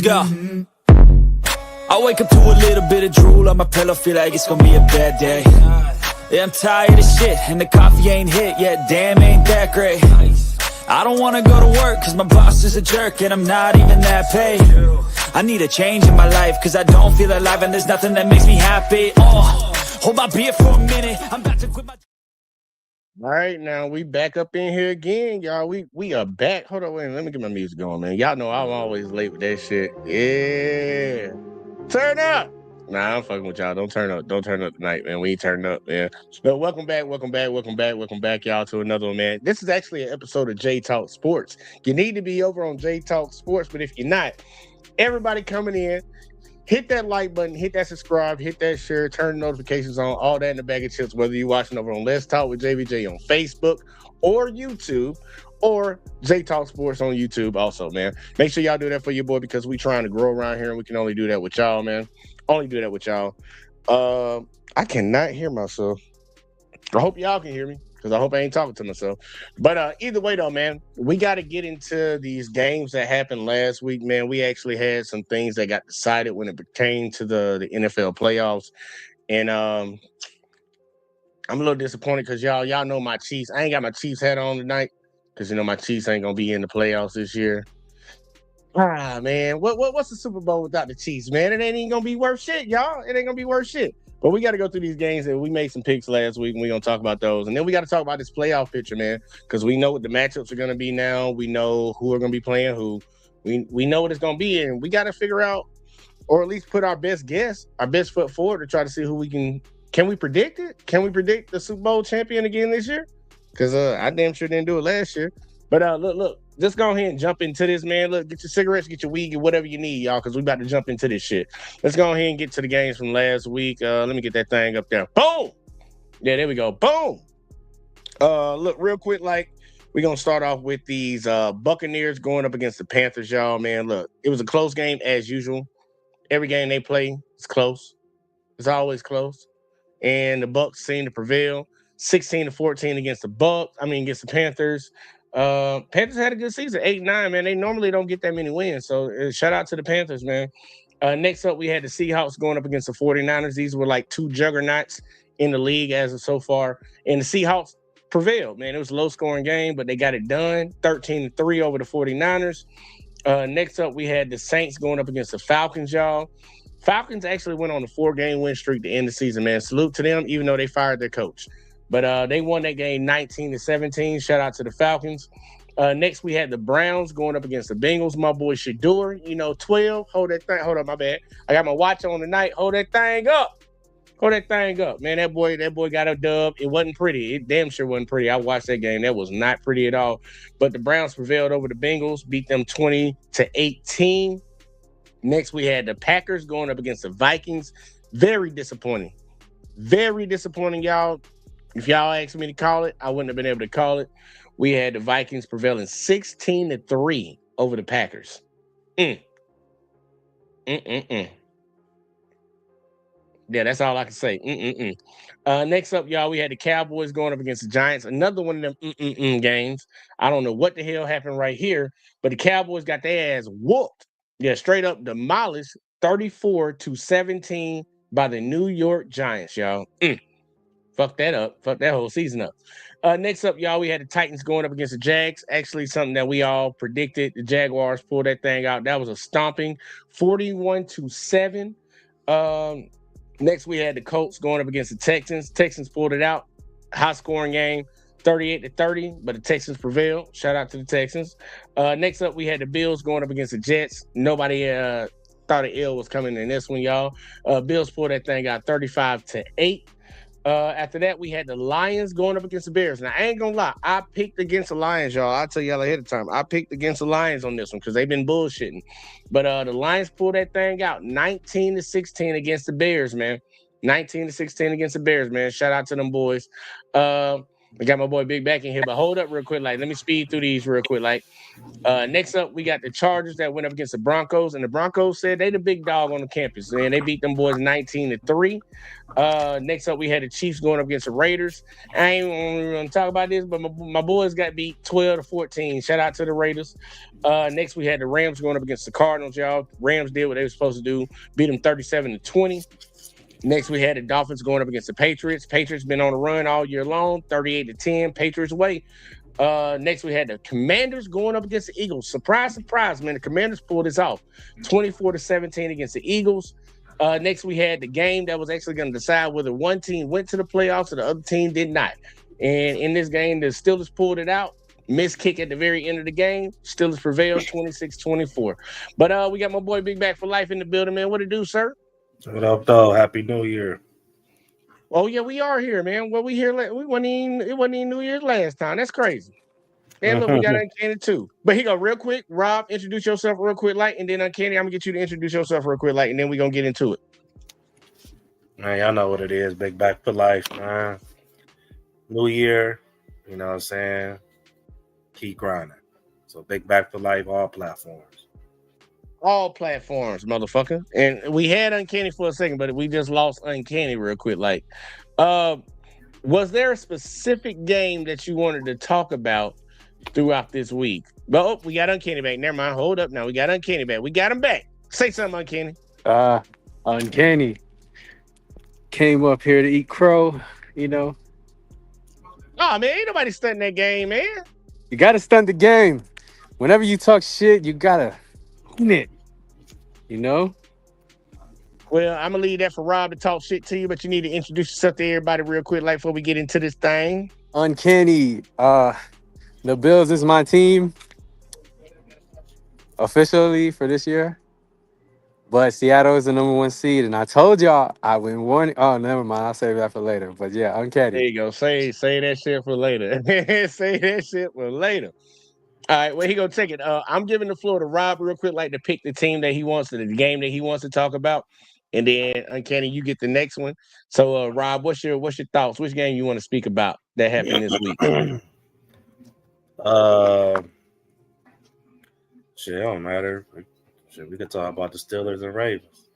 go. I wake up to a little bit of drool on my pillow, feel like it's gonna be a bad day. Yeah, I'm tired of shit, and the coffee ain't hit yet, damn, ain't that great. I don't wanna go to work, cause my boss is a jerk, and I'm not even that paid. I need a change in my life, cause I don't feel alive, and there's nothing that makes me happy. Oh, hold my beer for a minute, I'm about to quit my... All right, now we back up in here again, y'all. We are back. Hold on, wait, let me get my music going, man. Y'all know I'm always late with that shit. Yeah. Turn up. Nah, I'm fucking with y'all. Don't turn up. Don't turn up tonight, man. We ain't turning up, man. But welcome back, y'all, to another one, man. This is actually an episode of J Talk Sports. You need to be over on J Talk Sports, but if you're not, everybody coming in, hit that like button, hit that subscribe, hit that share, turn notifications on, all that in the bag of chips, whether you're watching over on Let's Talk with JVJ on Facebook or YouTube, or J Talk Sports on YouTube also, man. Make sure y'all do that for your boy, because we trying to grow around here, and we can only do that with y'all, man. Only do that with y'all. I cannot hear myself. I hope y'all can hear me, because I hope I ain't talking to myself. But either way, though, man, we got to get into these games that happened last week, man. We actually had some things that got decided when it pertained to the NFL playoffs. And I'm a little disappointed because y'all know my Chiefs. I ain't got my Chiefs hat on tonight because, my Chiefs ain't going to be in the playoffs this year. Ah, man, what's the Super Bowl without the Chiefs, man? It ain't even going to be worth shit, y'all. It ain't going to be worth shit. But we got to go through these games, and we made some picks last week, and we're going to talk about those. And then we got to talk about this playoff picture, man, because we know what the matchups are going to be now. We know who are going to be playing who. We know what it's going to be, and we got to figure out, or at least put our best guess, our best foot forward to try to see who we can we predict it? Can we predict the Super Bowl champion again this year? Because I damn sure didn't do it last year. But look, just go ahead and jump into this, man. Look, get your cigarettes, get your weed, get whatever you need, y'all, because we about to jump into this shit. Let's go ahead and get to the games from last week. Let me get that thing up there. Boom! Yeah, there we go. Boom! Look, real quick, we're going to start off with these Buccaneers going up against the Panthers, y'all, man. Look, it was a close game as usual. Every game they play is close. It's always close. And the Bucs seem to prevail. 16-14 against the Panthers. Panthers had a good season, 8-9, man. They normally don't get that many wins. So shout out to the Panthers, man. Next up, we had the Seahawks going up against the 49ers. These were like two juggernauts in the league as of so far. And the Seahawks prevailed, man. It was a low-scoring game, but they got it done. 13-3 over the 49ers. Next up, we had the Saints going up against the Falcons, y'all. Falcons actually went on a 4-game win streak to end the season, man. Salute to them, even though they fired their coach. But they won that game 19-17. Shout out to the Falcons. Next, we had the Browns going up against the Bengals. My boy Shador, 12. Hold that thing. Hold up, my bad. I got my watch on tonight. Hold that thing up. Hold that thing up. Man, that boy got a dub. It wasn't pretty. It damn sure wasn't pretty. I watched that game. That was not pretty at all. But the Browns prevailed over the Bengals, beat them 20-18. Next, we had the Packers going up against the Vikings. Very disappointing. Very disappointing, y'all. If y'all asked me to call it, I wouldn't have been able to call it. We had the Vikings prevailing 16-3 over the Packers. Yeah, that's all I can say. Next up, y'all, we had the Cowboys going up against the Giants. Another one of them games. I don't know what the hell happened right here, but the Cowboys got their ass whooped. Yeah, straight up demolished 34-17 by the New York Giants, y'all. Fuck that up. Fuck that whole season up. Next up, y'all, we had the Titans going up against the Jags. Actually, something that we all predicted. The Jaguars pulled that thing out. That was a stomping, 41-7. Next, we had the Colts going up against the Texans. Texans pulled it out. High-scoring game, 38-30, but the Texans prevailed. Shout out to the Texans. Next up, we had the Bills going up against the Jets. Nobody thought an L was coming in this one, y'all. Bills pulled that thing out 35-8. After that, we had the Lions going up against the Bears. Now, I ain't gonna lie. I picked against the Lions, y'all. I'll tell y'all ahead of time. I picked against the Lions on this one because they've been bullshitting. But the Lions pulled that thing out 19-16 against the Bears, man. 19-16 against the Bears, man. Shout out to them boys. We got my boy Big Back in here, but hold up real quick. Like, let me speed through these real quick. Like, next up, we got the Chargers that went up against the Broncos, and the Broncos said they the big dog on the campus, and they beat them boys 19-3. Next up, we had the Chiefs going up against the Raiders. I ain't going to talk about this, but my boys got beat 12-14. Shout out to the Raiders. Next, we had the Rams going up against the Cardinals, y'all. Rams did what they were supposed to do, beat them 37-20. Next, we had the Dolphins going up against the Patriots. Patriots been on a run all year long, 38-10, Patriots way. Next, we had the Commanders going up against the Eagles. Surprise, surprise, man. The Commanders pulled this off, 24-17 against the Eagles. Next, we had the game that was actually going to decide whether one team went to the playoffs or the other team did not. And in this game, the Steelers pulled it out. Missed kick at the very end of the game. Steelers prevailed 26-24. But we got my boy Big Back for Life in the building, man. What it do, sir? What up, though? Happy New Year. Oh, yeah, we are here, man. Well, it wasn't even New Year's last time. That's crazy. And look, we got Uncanny too. But here go, real quick. Rob, introduce yourself real quick, like, and then Uncanny, I'm going to get you to introduce yourself real quick, like, and then we're going to get into it. Man, y'all know what it is. Big Back for Life, man. New Year, you know what I'm saying? Keep grinding. So Big Back for Life, all platforms. All platforms, motherfucker. And we had Uncanny for a second, but we just lost Uncanny real quick. Like, was there a specific game that you wanted to talk about throughout this week? Oh, we got Uncanny back. Never mind. Hold up now. We got Uncanny back. We got him back. Say something, Uncanny. Uncanny came up here to eat crow, you know. Oh, man, ain't nobody stunting that game, man. You got to stunt the game. Whenever you talk shit, you got to own it, you know? Well, I'm going to leave that for Rob to talk shit to you, but you need to introduce yourself to everybody real quick, like, before we get into this thing. Uncanny. The Bills is my team officially for this year. But Seattle is the number 1 seed, and I told y'all I went warning. Oh, never mind. I'll save that for later. But yeah, Uncanny. There you go. Say that shit for later. Say that shit for later. All right, well, he gonna take it. I'm giving the floor to Rob real quick, like to pick the team that he wants, the game that he wants to talk about, and then Uncanny, you get the next one. So, Rob, what's your thoughts? Which game you want to speak about that happened this week? Shit, it don't matter. Shit, we could talk about the Steelers and Ravens.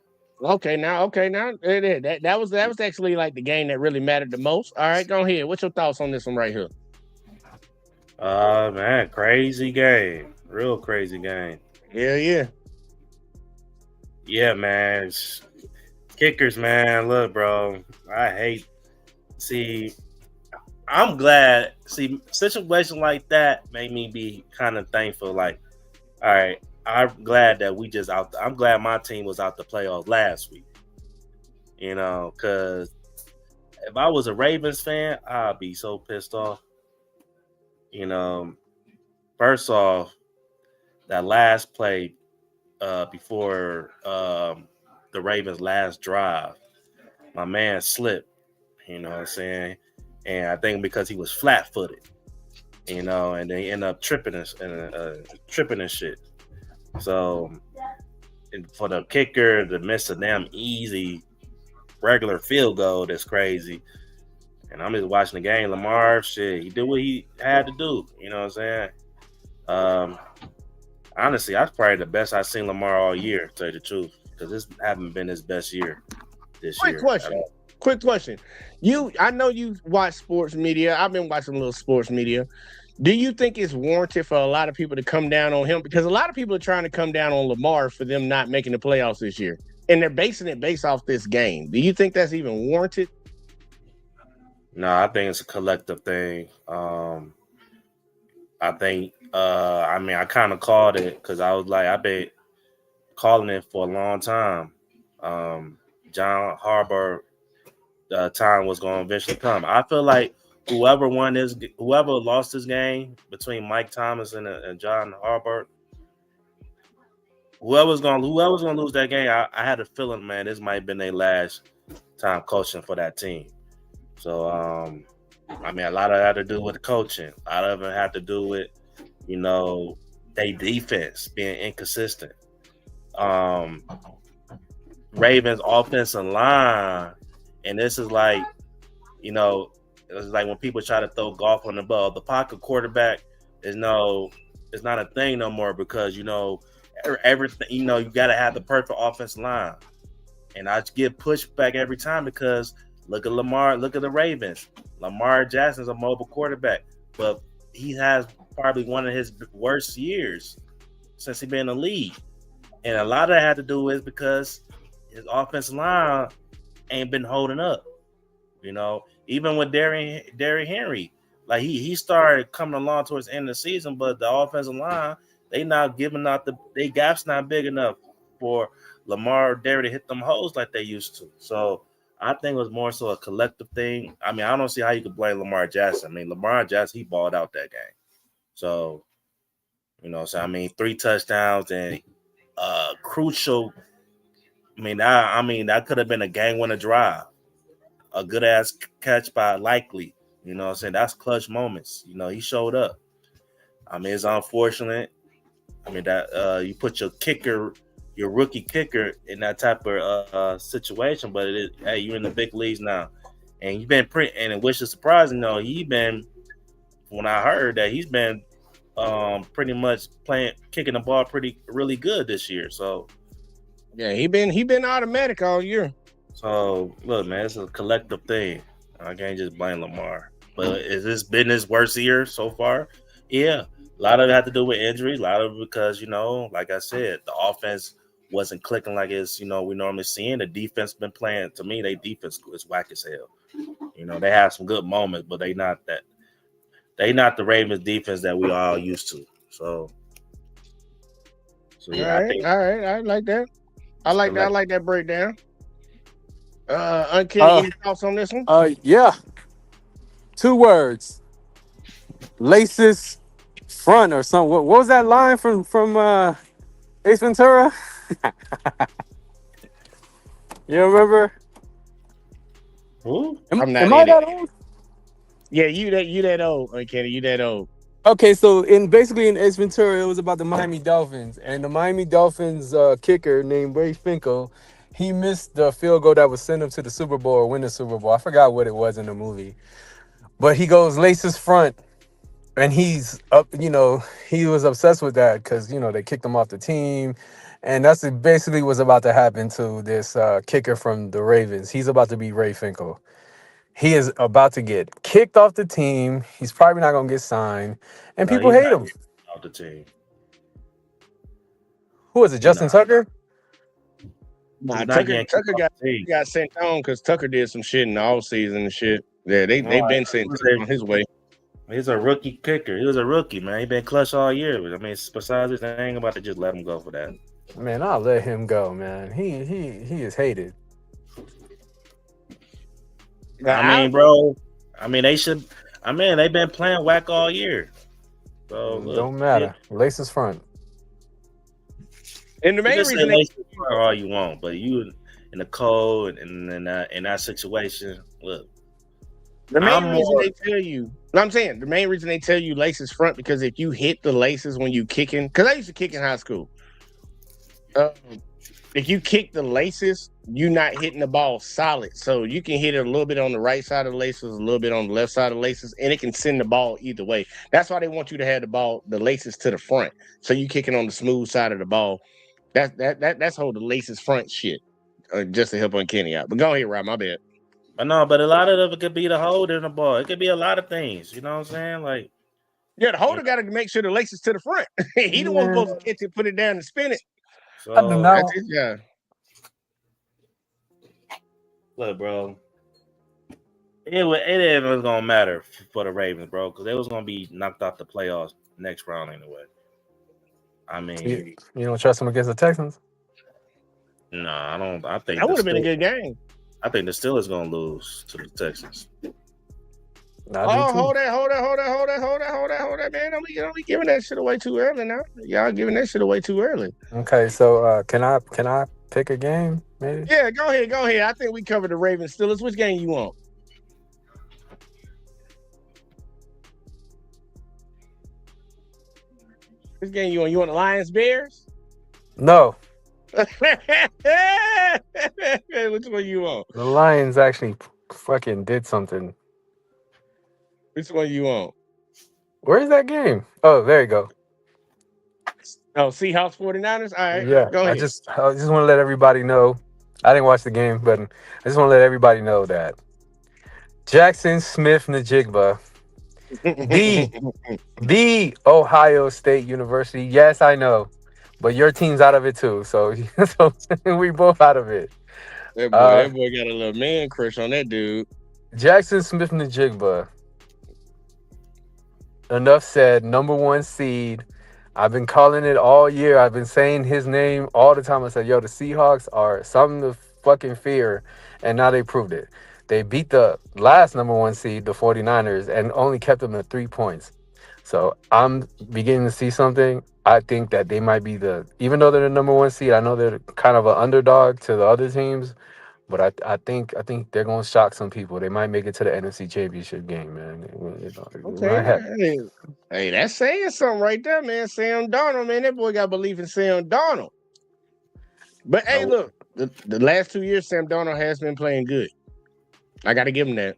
Okay, now that was actually like the game that really mattered the most. All right, go ahead. What's your thoughts on this one right here? Man, crazy game. Real crazy game. Yeah. Yeah, man. Kickers, man. Look, bro. I'm glad. See, situation like that made me be kind of thankful. Like, all right, I'm glad that I'm glad my team was out the playoffs last week. You know, because if I was a Ravens fan, I'd be so pissed off. You know, first off, that last play before the Ravens' last drive, my man slipped, you know what I'm saying? And I think because he was flat-footed, you know, and they end up tripping and shit. So, and for the kicker to miss a damn easy regular field goal, that's crazy. And I'm just watching the game. Lamar, shit, he did what he had to do. You know what I'm saying? Honestly, that's probably the best I've seen Lamar all year, to tell you the truth, because this haven't been his best year this year. Quick question. I know you watch sports media. I've been watching a little sports media. Do you think it's warranted for a lot of people to come down on him? Because a lot of people are trying to come down on Lamar for them not making the playoffs this year. And they're basing it based off this game. Do you think that's even warranted? No, I think it's a collective thing. I think, I kind of called it because I was like, I've been calling it for a long time. John Harbaugh, time was going to eventually come. I feel like whoever lost this game between Mike Thomas and John Harbaugh, whoever's gonna lose that game, I had a feeling, man, this might have been their last time coaching for that team. So, a lot of that had to do with the coaching. A lot of it had to do with, their defense being inconsistent. Ravens offensive line, and this is like, It's like when people try to throw golf on the ball, the pocket quarterback is it's not a thing no more because everything. You got to have the perfect offensive line, and I get pushed back every time because look at Lamar, look at the Ravens. Lamar Jackson's a mobile quarterback, but he has probably one of his worst years since he's been in the league, and a lot of that had to do is because his offensive line ain't been holding up. Even with Derrick Henry, like he started coming along towards the end of the season, but the offensive line, they not giving out they gaps not big enough for Lamar or Derrick to hit them holes like they used to. So I think it was more so a collective thing. I mean, I don't see how you could blame Lamar Jackson. I mean, Lamar Jackson, he balled out that game. So, 3 touchdowns and crucial. That could have been a game winner drive. A good ass catch by Likely. That's clutch moments. He showed up. It's unfortunate. That you put your rookie kicker in that type of situation, but hey, you're in the big leagues now. And you've been which is surprising, when I heard that he's been pretty much kicking the ball really good this year. So yeah, he been automatic all year. So look, man, it's a collective thing. I can't just blame Lamar. But has this been his worst year so far? Yeah. A lot of it had to do with injuries. A lot of it because, like I said, the offense wasn't clicking like it's, we normally see. The defense been playing. To me, their defense is whack as hell. They have some good moments, but they not the Ravens defense that we all used to. So yeah, all right. I like that. I like that breakdown. Uncanny, any thoughts on this one? Yeah. 2 words. Laces front or something. What was that line from Ace Ventura? You remember? Who? Am I that old? Yeah, you that old, Uncanny. You that old. Okay, so basically in Ace Ventura, it was about the Miami Dolphins, and the Miami Dolphins kicker named Ray Finkel, he missed the field goal that would send him to the Super Bowl or win the Super Bowl. I forgot what it was in the movie, but he goes laces front, and he's up. He was obsessed with that because they kicked him off the team, and that's basically what's about to happen to this kicker from the Ravens. He's about to be Ray Finkel. He is about to get kicked off the team. He's probably not going to get signed. And people hate him. Off the team. Who is it, Justin Tucker? Nah, Tucker got sent on because Tucker did some shit in the offseason and shit. Yeah, they've been sent on his way. He's a rookie kicker. He was a rookie, man. He been clutch all year. Besides this, I ain't about to just let him go for that. Man, I'll let him go, man. He is hated. Bro. They should. They've been playing whack all year. So don't matter. Laces front. And the main reason laces front all you want, but you in the cold and in that situation, look. The main reason they tell you, the main reason they tell you laces front because if you hit the laces when you kicking, because I used to kick in high school. If you kick the laces, you're not hitting the ball solid. So you can hit it a little bit on the right side of the laces, a little bit on the left side of the laces, and it can send the ball either way. That's why they want you to have the laces to the front. So you kicking on the smooth side of the ball. That's whole the laces front shit. Just to help Uncanny out. But go ahead, Rob, my bad. But a lot of it could be the hold in the ball. It could be a lot of things. You know what I'm saying? Like, yeah, the holder got to make sure the laces to the front. He the one supposed to catch it, put it down, and spin it. So, I don't know. That's his job. Look, bro. It was gonna matter for the Ravens, bro, because they was gonna be knocked out the playoffs next round anyway. You don't trust them against the Texans? No, I don't. I think that would have been a good game. I think the Steelers gonna lose to the Texans. Hold that, man! Don't be giving that shit away too early now. Y'all giving that shit away too early. Okay, so can I pick a game, maybe? Yeah, go ahead. I think we covered the Ravens Steelers. Which game you want? Which game you want? You want the Lions Bears? No. Which one you want? The Lions actually fucking did something. Which one you on? Where's that game? Oh, there you go. Oh, Seahawks 49ers? All right, Yeah, go I ahead. just want to let everybody know. I didn't watch the game, but I just want to let everybody know that Jackson Smith Najigba, the Ohio State University. Yes, I know, but your team's out of it too. So, so we both out of it. that boy got a little man crush on that dude. Jackson Smith Najigba. Enough said. Number 1 seed. I've been calling it all year. I've been saying his name all the time. I said, yo, the Seahawks are something to fucking fear. And now they proved it. They beat the last number 1 seed, the 49ers, and only kept them at 3 points. So I'm beginning to see something. I think that they might be even though they're the number 1 seed, I know they're kind of an underdog to the other teams. But I think they're gonna shock some people. They might make it to the NFC Championship game, man. Okay. Hey, that's saying something right there, man. Sam Darnold, man. That boy got belief in Sam Darnold. But hey, look, the last 2 years, Sam Darnold has been playing good. I got to give him that.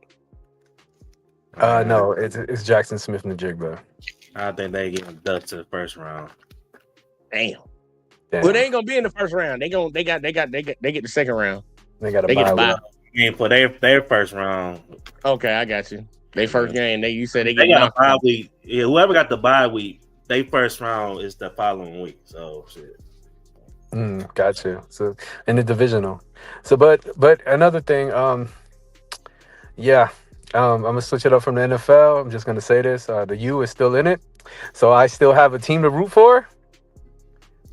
No, it's Jackson Smith Najigba. I think they get ducked to the first round. Damn. Well, they ain't gonna be in the first round. They get the second round. They got a bye. Game for their first round. Okay, I got you. They first game. You said they got a bye week. Yeah, whoever got the bye week, they first round is the following week. So shit. Got you. So in the divisional. So but another thing, I'm gonna switch it up from the NFL. I'm just gonna say this. The U is still in it. So I still have a team to root for.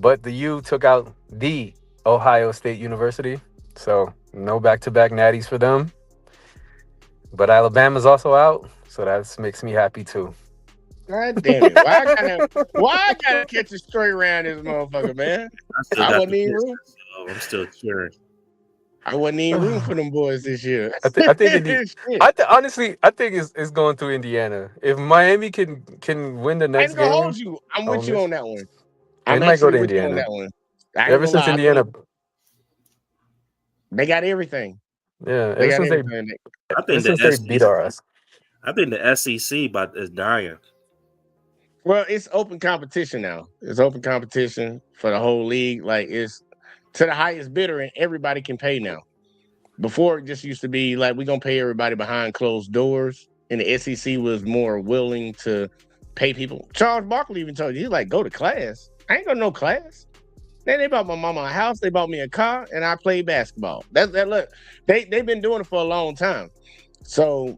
But the U took out the Ohio State University. So no back-to-back natties for them. But Alabama's also out, so that makes me happy too. God damn it. Why I gotta catch a straight around this motherfucker, man? I wasn't even rooting. I'm still cheering. I wasn't even rooting for them boys this year. Honestly, I think it's going through Indiana. If Miami can win the next game, I ain't gonna hold you. I'm with you on that one. It might go to Indiana. On that one. Ever since Indiana, they got everything. Yeah, ever since they beat our ass. I think the SEC is dying. Well, it's open competition now. It's open competition for the whole league. Like, it's to the highest bidder, and everybody can pay now. Before, it just used to be like, we're going to pay everybody behind closed doors, and the SEC was more willing to pay people. Charles Barkley even told you, he's like, go to class. I ain't got no class. Then they bought my mama a house, they bought me a car, and I played basketball. Look, they've been doing it for a long time. So,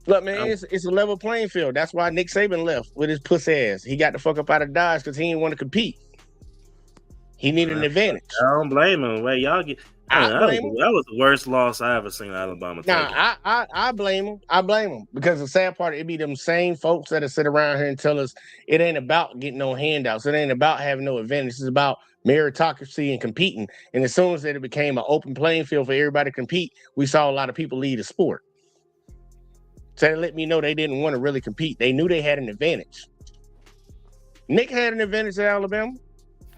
look, man, it's a level playing field. That's why Nick Saban left with his pussy ass. He got the fuck up out of Dodge because he didn't want to compete. He needed an advantage. I don't blame him. Wait, y'all get. That was the worst loss I ever seen Alabama take. I blame him. I blame him because the sad part, it be them same folks that sit around here and tell us it ain't about getting no handouts. It ain't about having no advantage. It's about meritocracy and competing. And as soon as it became an open playing field for everybody to compete, we saw a lot of people leave the sport. So that let me know they didn't want to really compete. They knew they had an advantage. Nick had an advantage at Alabama.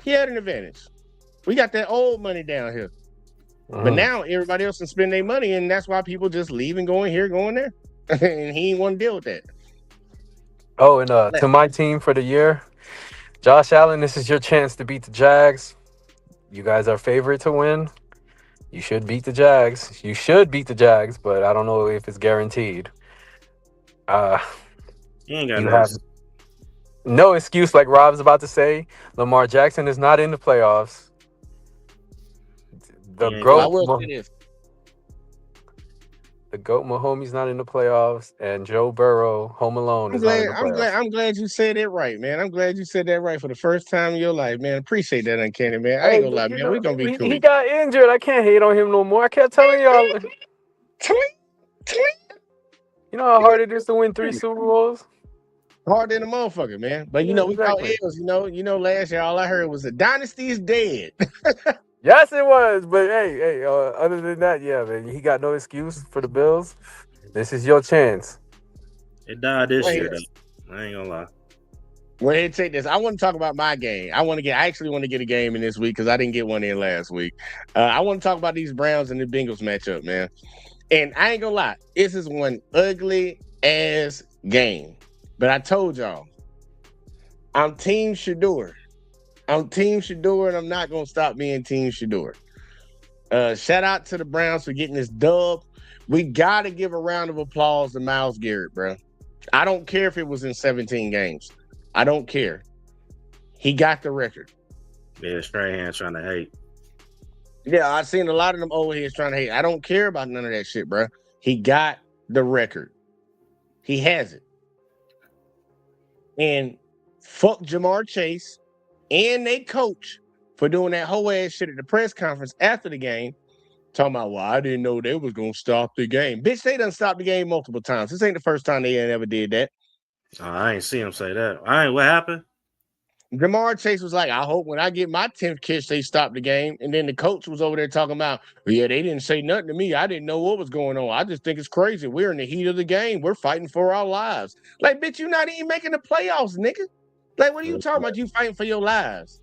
He had an advantage. We got that old money down here. But now everybody else can spend their money, and that's why people just leave and going here, going there. And he ain't want to deal with that. Oh, and to my team for the year, Josh Allen, this is your chance to beat the Jags. You guys are favored to win. You should beat the Jags. But I don't know if it's guaranteed. You have no excuse, like Rob's about to say. Lamar Jackson is not in the playoffs. The GOAT Mahomes not in the playoffs, and Joe Burrow, home alone, is not in the playoffs. I'm glad you said it right, man. I'm glad you said that right for the first time in your life, man. Appreciate that, Uncanny, man. I ain't gonna lie, man. We're gonna be cool. He got injured. I can't hate on him no more. I kept telling y'all. You know how hard it is to win 3 Super Bowls? Hard than a motherfucker, man. But we caught L's. You know, last year all I heard was the dynasty is dead. Yes, it was. But hey, other than that, yeah, man, he got no excuse for the Bills. This is your chance. It died this year, though. I ain't gonna lie. Well, take this. I want to talk about my game. I actually want to get a game in this week because I didn't get one in last week. I want to talk about these Browns and the Bengals matchup, man. And I ain't gonna lie, this is one ugly ass game. But I told y'all, I'm Team Shador. I'm Team Shador, and I'm not gonna stop being Team Shador. Shout out to the Browns for getting this dub. We gotta give a round of applause to Myles Garrett, bro. I don't care if it was in 17 games. I don't care. He got the record. Yeah, Strahan trying to hate. Yeah, I've seen a lot of them old heads trying to hate. I don't care about none of that shit, bro. He got the record. He has it. And fuck Jamar Chase and they coach for doing that whole ass shit at the press conference after the game. Talking about, well, I didn't know they was going to stop the game. Bitch, they done stopped the game multiple times. This ain't the first time they ever did that. I ain't see him say that. What happened? Jamar Chase was like, I hope when I get my 10th kiss, they stop the game. And then the coach was over there talking about, yeah, they didn't say nothing to me. I didn't know what was going on. I just think it's crazy. We're in the heat of the game. We're fighting for our lives. Like, bitch, you're not even making the playoffs, nigga. Like, what are you talking about? You fighting for your lives.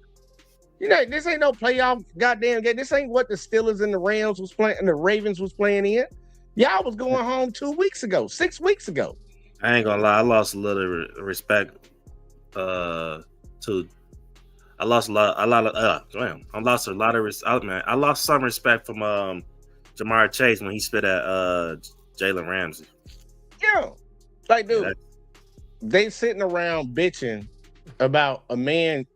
You know, this ain't no playoff goddamn game. This ain't what the Steelers and the Rams was playing and the Ravens was playing in. Y'all was going home 2 weeks ago, 6 weeks ago. I ain't gonna lie, I lost a little respect I lost some respect from Jamar Chase when he spit at Jalen Ramsey. Yeah. Like, dude, they sitting around bitching about a man.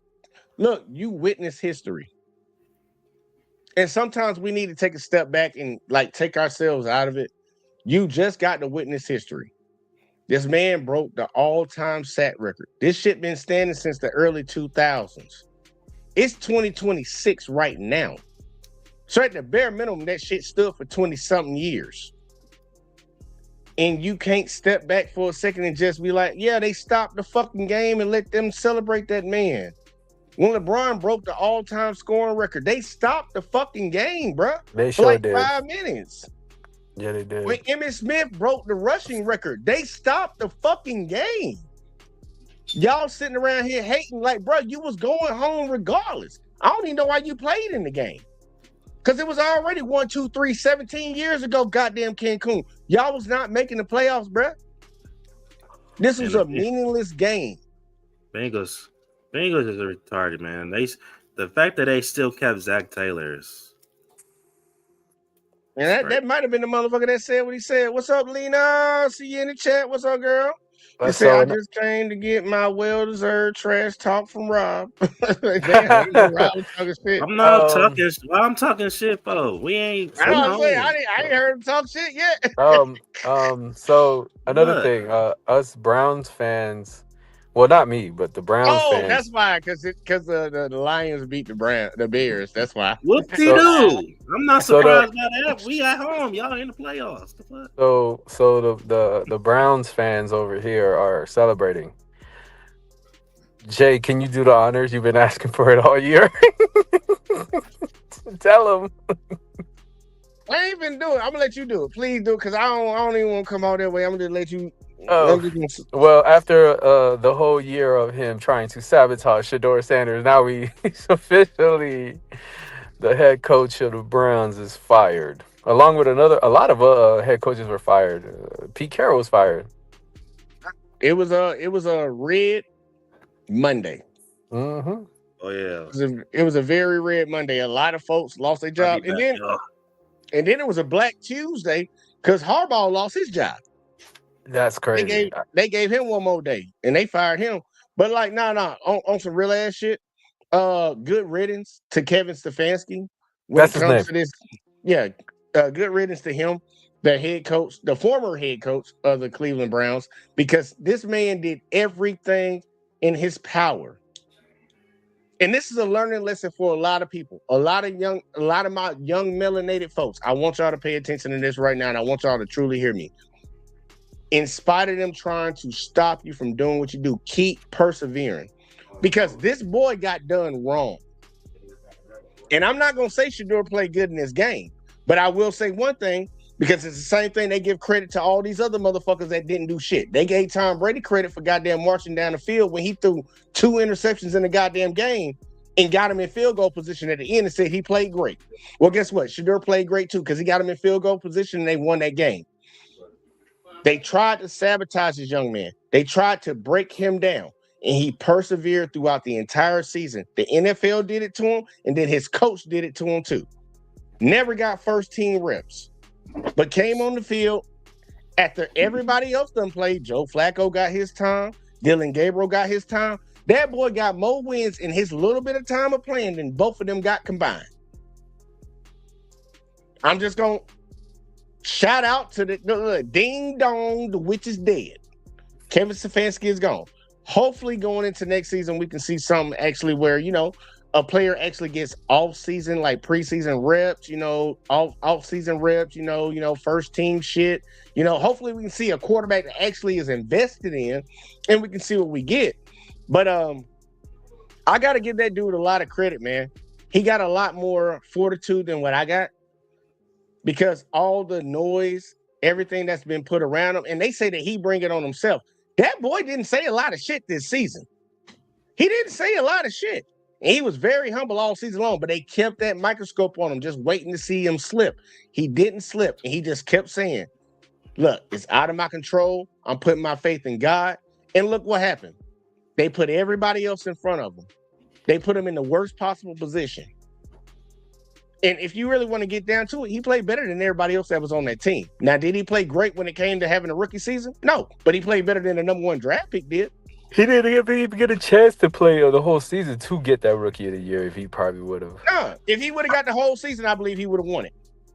Look, you witness history. And sometimes we need to take a step back and like take ourselves out of it. You just got to witness history. This man broke the all-time sack record. This shit been standing since the early 2000s. It's 2026 right now. So at the bare minimum, that shit stood for 20-something years. And you can't step back for a second and just be like, yeah, they stopped the fucking game and let them celebrate that man. When LeBron broke the all-time scoring record, they stopped the fucking game, bro. They for sure like did. 5 minutes. Yeah, they did. When Emmitt Smith broke the rushing record, they stopped the fucking game. Y'all sitting around here hating like, bro, you was going home regardless. I don't even know why you played in the game. Because it was already 17 years ago, goddamn Cancun. Y'all was not making the playoffs, bro. This was a meaningless game. Bengals is retarded, man. The fact that they still kept Zach Taylor is... And that might have been the motherfucker that said what he said. What's up, Lena? See you in the chat. What's up, girl? He said, I just came to get my well-deserved trash talk from Rob. Damn, Rob was talking shit. I'm not talking. Well, I'm talking shit, bro. We ain't. I ain't heard him talk shit yet. So another thing, us Browns fans. Well, not me, but the Browns fans. Oh, that's why, because the Lions beat the Bears. That's why. Whoop-de-doo. I'm not surprised by that. We at home. Y'all in the playoffs. So the Browns fans over here are celebrating. Jay, can you do the honors? You've been asking for it all year. Tell them. I ain't been doing it. I'm going to let you do it. Please do it, because I don't even want to come out that way. I'm going to let you... Well, after the whole year of him trying to sabotage Shador Sanders, now he's officially the head coach of the Browns is fired. Along with a lot of head coaches were fired. Pete Carroll was fired. It was a red Monday. Mm-hmm. Oh yeah. It was a very red Monday. A lot of folks lost their job, and then it was a Black Tuesday because Harbaugh lost his job. That's crazy. They gave him one more day and they fired him. But like, on some real ass shit. Good riddance to Kevin Stefanski. That's his name. Good riddance to him, the former head coach of the Cleveland Browns, because this man did everything in his power. And this is a learning lesson for a lot of people, a lot of my young melanated folks. I want y'all to pay attention to this right now, and I want y'all to truly hear me. In spite of them trying to stop you from doing what you do, keep persevering. Because this boy got done wrong. And I'm not going to say Shador played good in this game. But I will say one thing, because it's the same thing they give credit to all these other motherfuckers that didn't do shit. They gave Tom Brady credit for goddamn marching down the field when he threw 2 interceptions in the goddamn game and got him in field goal position at the end and said he played great. Well, guess what? Shador played great too because he got him in field goal position and they won that game. They tried to sabotage this young man. They tried to break him down, and he persevered throughout the entire season. The NFL did it to him, and then his coach did it to him too. Never got first team reps, but came on the field after everybody else done played. Joe Flacco got his time. Dylan Gabriel got his time. That boy got more wins in his little bit of time of playing than both of them got combined. I'm just going to shout out to the ding dong, the witch is dead. Kevin Stefanski is gone. Hopefully going into next season, we can see something actually where, a player actually gets off-season, like preseason reps, off-season reps, first team shit. Hopefully we can see a quarterback that actually is invested in, and we can see what we get. But I got to give that dude a lot of credit, man. He got a lot more fortitude than what I got, because all the noise, everything that's been put around him, and they say that he bring it on himself. That boy didn't say a lot of shit this season. He didn't say a lot of shit. And he was very humble all season long, but they kept that microscope on him, just waiting to see him slip. He didn't slip, and he just kept saying, look, it's out of my control. I'm putting my faith in God. And look what happened. They put everybody else in front of him. They put him in the worst possible position. And if you really want to get down to it, he played better than everybody else that was on that team. Now, did he play great when it came to having a rookie season? No, but he played better than the number one draft pick did. He didn't even get a chance to play the whole season to get that Rookie of the Year. If he probably would have. If he would have got the whole season, I believe he would have won it.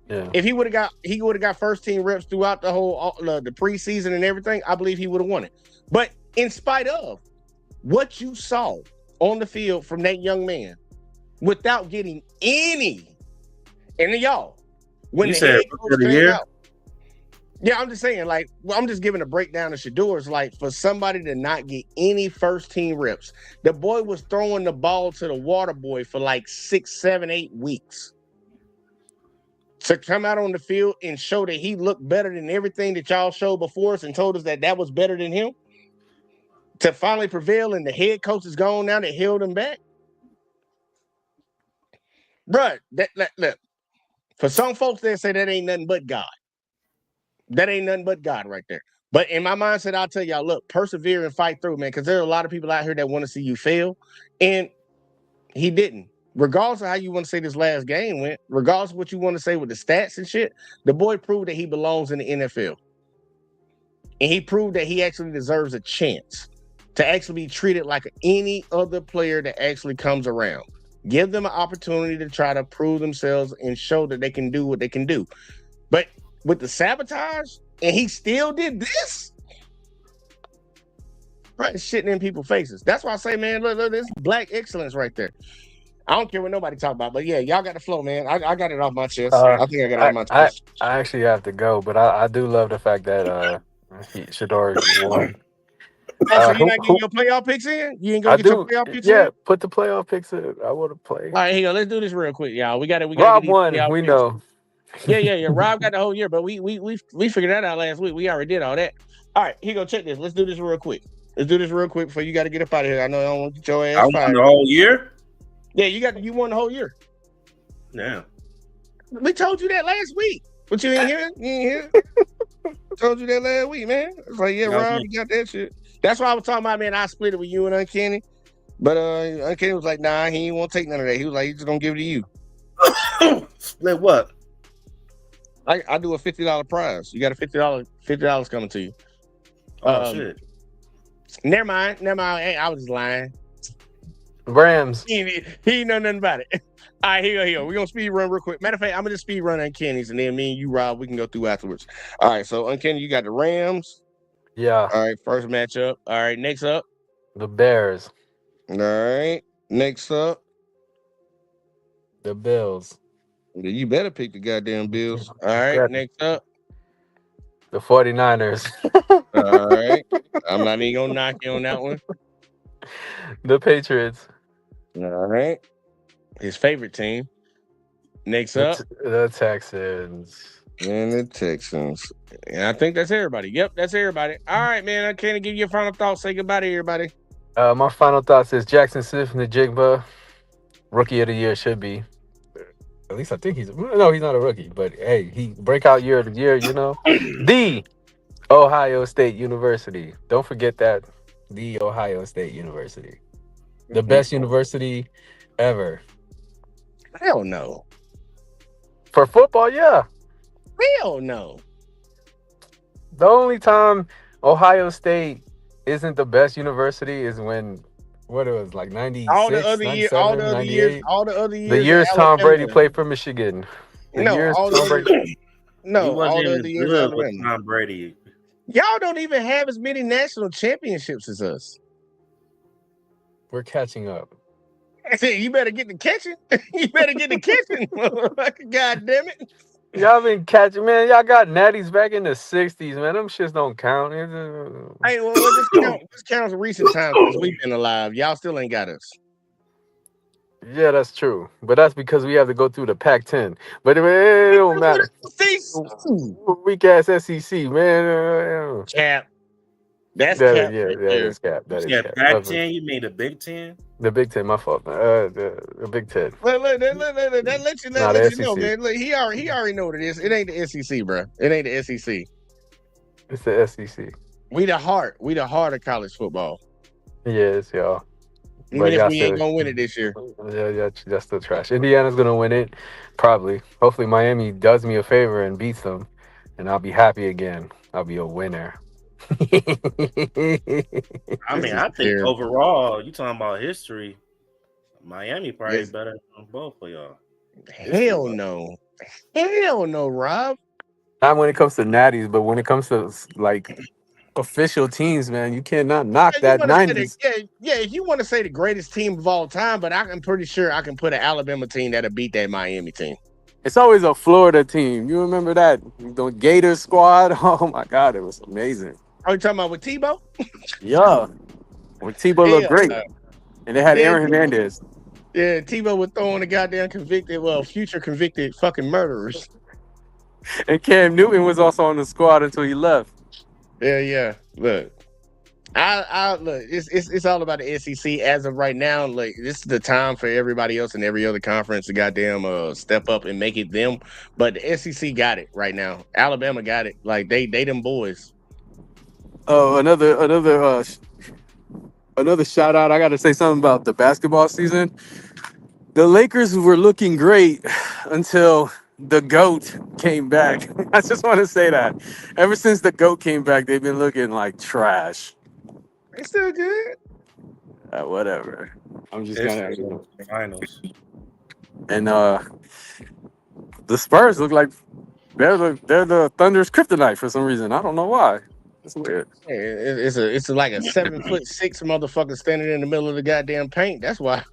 Yeah. If he would have got first team reps throughout the whole the preseason and everything, I believe he would have won it. But in spite of what you saw on the field from that young man, without getting any, and y'all, when You the said head Rookie coach of the came Year? out, yeah, I'm just saying, I'm just giving a breakdown of Shador's, for somebody to not get any first team reps. The boy was throwing the ball to the water boy for 6, 7, 8 weeks. To come out on the field and show that he looked better than everything that y'all showed before us and told us that was better than him. To finally prevail, and the head coach is gone now that held him back. Bruh, look, for some folks, they say that ain't nothing but God. That ain't nothing but God right there. But in my mindset, I'll tell y'all, look, persevere and fight through, man, because there are a lot of people out here that want to see you fail. And he didn't. Regardless of how you want to say this last game went, regardless of what you want to say with the stats and shit, the boy proved that he belongs in the NFL. And he proved that he actually deserves a chance to actually be treated like any other player that actually comes around. Give them an opportunity to try to prove themselves and show that they can do what they can do. But with the sabotage, and he still did this, right? Shitting in people's faces. That's why I say, man, look, this black excellence right there. I don't care what nobody talk about, but yeah, y'all got the flow, man. I got it off my chest. I think I got it off my chest. I actually have to go, but I do love the fact that Shador won. So you're not getting your playoff picks in? You ain't gonna get your playoff picks in? Yeah, put the playoff picks in. I want to play. All right, here, let's do this real quick, y'all. We got Rob won. We picks. know. Yeah. Rob got the whole year, but we figured that out last week. We already did all that. All right, here go. Check this. Let's do this real quick. Before you got to get up out of here. I know I don't want to get your ass fired. I won the whole year? Yeah, you won the whole year. Yeah. We told you that last week. But you ain't hear it? You ain't hear it? Told you that last week, man. It's like, yeah, Rob, you got that shit. That's why I was talking about, man, I split it with you and Uncanny. But Uncanny was like, nah, he ain't want to take none of that. He was like, he's just going to give it to you. Split what? I do a $50 prize. You got a $50 coming to you. Shit. Never mind. Hey, I was just lying. Rams. He ain't know nothing about it. All right, here we go. We're going to speed run real quick. Matter of fact, I'm going to just speed run Uncanny's, and then me and you, Rob, we can go through afterwards. All right, so Uncanny, you got the Rams. Yeah. All right, first matchup. All right, next up. The Bears. All right, next up. The Bills. You better pick the goddamn Bills. All right, next up. The 49ers. All right. I'm not even going to knock you on that one. The Patriots. All right. His favorite team. Next up. The Texans. And the Texans. And I think that's everybody. Yep, that's everybody. All right, man. I can't give you a final thought. Say goodbye to everybody. My final thoughts is Jackson Smith and the Jigba. Rookie of the Year should be. At least I think he's not a rookie, but hey, he breakout year of the year, you know. The Ohio State University. Don't forget that. The Ohio State University. The best university ever. Hell no. For football, yeah. Hell no. The only time Ohio State isn't the best university is when what it was like 96, All the other years, 98. all the other The years. years at Tom Brady Alabama. played for Michigan. The No, years all the Tom other, Brady. He no, wasn't all the even other as years. good with Alabama. Tom Brady. Y'all don't even have as many national championships as us. We're catching up. I said, you better get the catching. You better get the catching. God damn it. Y'all been catching, man. Y'all got natties back in the 60s, man. Them shits don't count. Hey, well, this counts recent times since we've been alive. Y'all still ain't got us. Yeah, that's true. But that's because we have to go through the Pac-10. But it don't matter. Weak ass SEC, man. Cap. That's That, cap. yeah, Right that there. is cap. That is Yeah, cap. Pac-10. You mean the Big Ten? The Big Ten, my fault. The Big Ten. That lets you know, SEC. man. Look, he already know what it is. It ain't the SEC, bro. It ain't the SEC. It's the SEC. We the heart of college football. Yes, y'all. Even But if y'all we ain't gonna win it this year. Yeah, that's still trash. Indiana's gonna win it, probably. Hopefully, Miami does me a favor and beats them, and I'll be happy again. I'll be a winner. I mean, I think overall, you talking about history, Miami probably better than both of y'all. Hell no. Hell no, Rob. Not when it comes to natties, but when it comes to like official teams, man, you cannot knock that 90s. If you want to say the greatest team of all time, but I'm pretty sure I can put an Alabama team that'll beat that Miami team. It's always a Florida team. You remember that? The Gator squad? Oh my God, it was amazing. Are you talking about with Tebow? Yeah. When Tebow looked great. And they had Aaron Hernandez. Yeah, Tebow was throwing the goddamn future convicted fucking murderers. And Cam Newton was also on the squad until he left. Yeah. Look, I look. It's all about the SEC as of right now. Like, this is the time for everybody else in every other conference to goddamn step up and make it them. But the SEC got it right now. Alabama got it. Like they them boys. Oh, another shout out. I got to say something about the basketball season. The Lakers were looking great until the GOAT came back. I just want to say that. Ever since the GOAT came back, they've been looking like trash. It's still good. Whatever. I'm just gonna finals. And the Spurs look like they're the Thunder's kryptonite for some reason. I don't know why. It's weird. It's like a 7'6" motherfucker standing in the middle of the goddamn paint. That's why.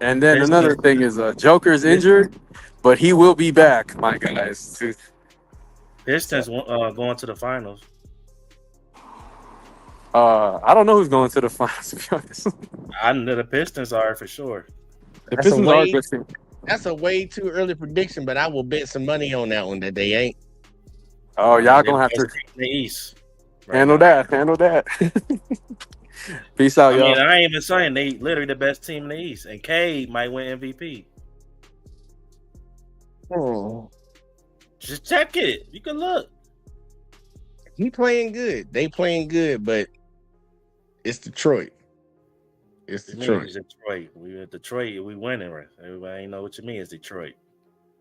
And then another thing is Joker's injured, but he will be back, my guys. Pistons going to the finals. I don't know who's going to the finals, to be honest. I know the Pistons are for sure. The Pistons are a good team. That's a way too early prediction, but I will bet some money on that one that they ain't. Oh, y'all gonna have to the East. Handle that. Peace out, y'all. I ain't even saying they literally the best team in the East, and Cade might win MVP. Just check it. You can look. He playing good. They playing good, but it's Detroit. It's Detroit. We at Detroit. We winning, right? Everybody know what you mean. It's Detroit.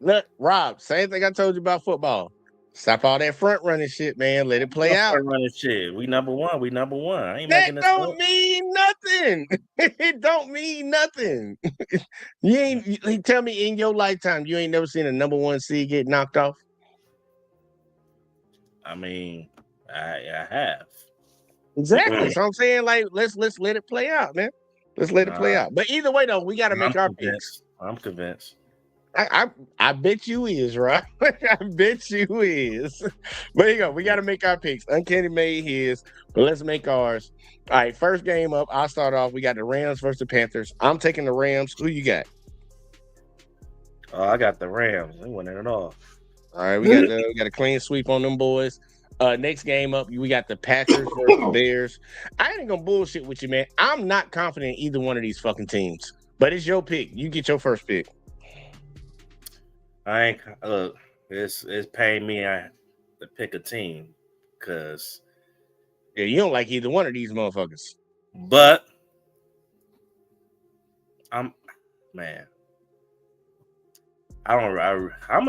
Look, Rob. Same thing I told you about football. Stop all that front running shit, man. Let it play out. Front running shit. We number one. I ain't that making this don't up. mean nothing. It don't mean nothing. You tell me in your lifetime you ain't never seen a number one seed get knocked off. I mean, I have. Exactly. So I'm saying, like, let's let it play out, man. Let's let it play out. But either way, though, we got to make our picks. I'm convinced. I bet you is, right? I bet you is. But here you go. We got to make our picks. Uncanny made his, but let's make ours. All right, first game up. I'll start off. We got the Rams versus the Panthers. I'm taking the Rams. Who you got? Oh, I got the Rams. They winning it all. All right, we got a clean sweep on them boys. Next game up, we got the Packers versus Bears. I ain't gonna bullshit with you, man. I'm not confident in either one of these fucking teams. But it's your pick. You get your first pick. I ain't look. It's paying me to pick a team Cause, Yeah, you don't like either one of these motherfuckers. but I'm gonna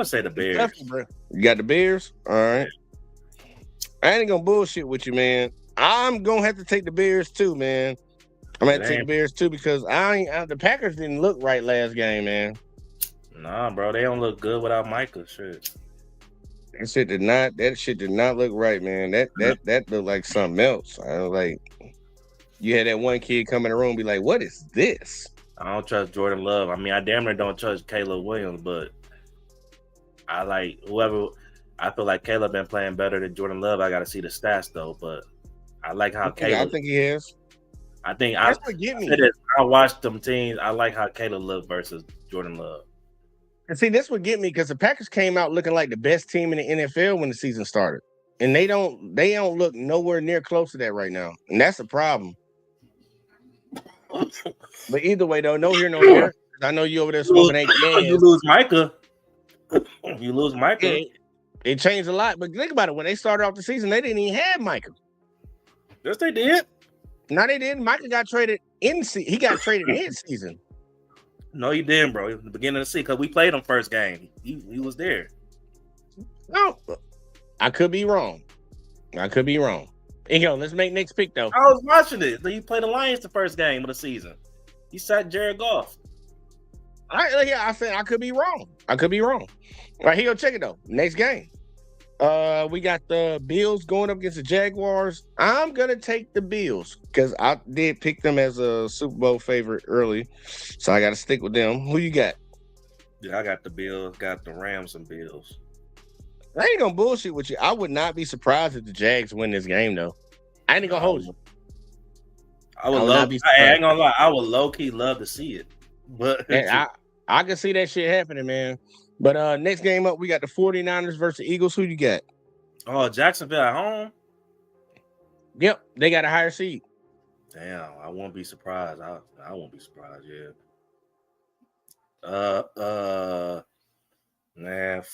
say the Bears. Tough, bro. You got the Bears? All right. I ain't gonna bullshit with you, man. I'm gonna have to take the Bears too, man. I'm gonna have to take the Bears too because the Packers didn't look right last game, man. Nah, bro, they don't look good without Micah. Shit. That shit did not look right, man. That looked like something else. I was like, you had that one kid come in the room and be like, what is this? I don't trust Jordan Love. I mean, I damn near don't trust Caleb Williams, but I like whoever. I feel like Caleb been playing better than Jordan Love. I got to see the stats though, but I like how Caleb. I think he is. I think that's what get me. I watched them teams. I like how Caleb looked versus Jordan Love. And see, this would get me because the Packers came out looking like the best team in the NFL when the season started, and they don't look nowhere near close to that right now, and that's a problem. But either way, though, no here, no there. I know you over there smoking eight games. You lose Micah. You lose Micah. Yeah, it changed a lot, but think about it. When they started off the season, they didn't even have Micah. Yes, they did. No, they didn't. Micah got traded he got traded in season. No, he didn't, bro. The beginning of the season, because we played him first game. He was there. No, I could be wrong. Hey, yo, let's make next pick though. I was watching it. He played the Lions the first game of the season. He sat Jared Goff. I said I could be wrong. All right, here, go check it though. Next game. We got the Bills going up against the Jaguars. I'm gonna take the Bills because I did pick them as a Super Bowl favorite early, so I got to stick with them. Who you got? Yeah, I got the Bills. Got the Rams and Bills. I ain't gonna bullshit with you. I would not be surprised if the Jags win this game though. I ain't gonna hold you. I ain't gonna lie. I would low key love to see it, but I can see that shit happening, man. But next game up, we got the 49ers versus the Eagles. Who you got? Oh, Jacksonville at home? Yep, they got a higher seed. Damn, I won't be surprised. I won't be surprised, man.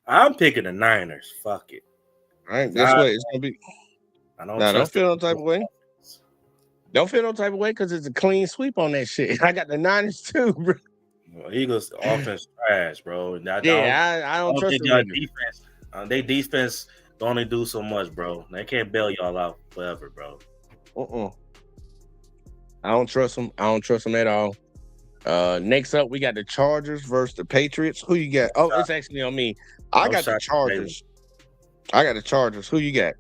I'm picking the Niners. Fuck it. All right, guess what? It's gonna be. Don't feel no type of way. Don't feel no type of way because it's a clean sweep on that shit. I got the Niners too, bro. Well, Eagles offense trash, bro. I don't trust them. Defense. They defense can only do so much, bro. They can't bail y'all out forever, bro. I don't trust them. At all. Next up, we got the Chargers versus the Patriots. Who you got? Oh, it's actually on me. I got the Chargers. Who you got?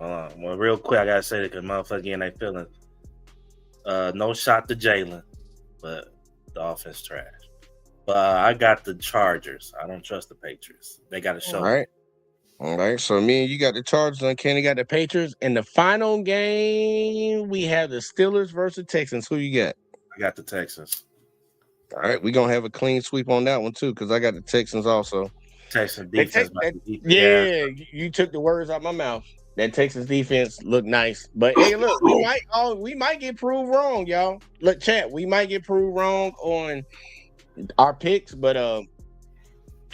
Well, real quick, I gotta say that because motherfucker getting they feeling. No shot to Jalen, but the offense trash. But I got the Chargers. I don't trust the Patriots. They got to show. All right. So me and you got the Chargers, and Kenny got the Patriots. In the final game, we have the Steelers versus Texans. Who you got? I got the Texans. All right, we're gonna have a clean sweep on that one too, because I got the Texans also. Texans defense. You took the words out my mouth. That Texas defense looked nice, but hey, look, we might get proved wrong, y'all. Look, chat, we might get proved wrong on our picks, but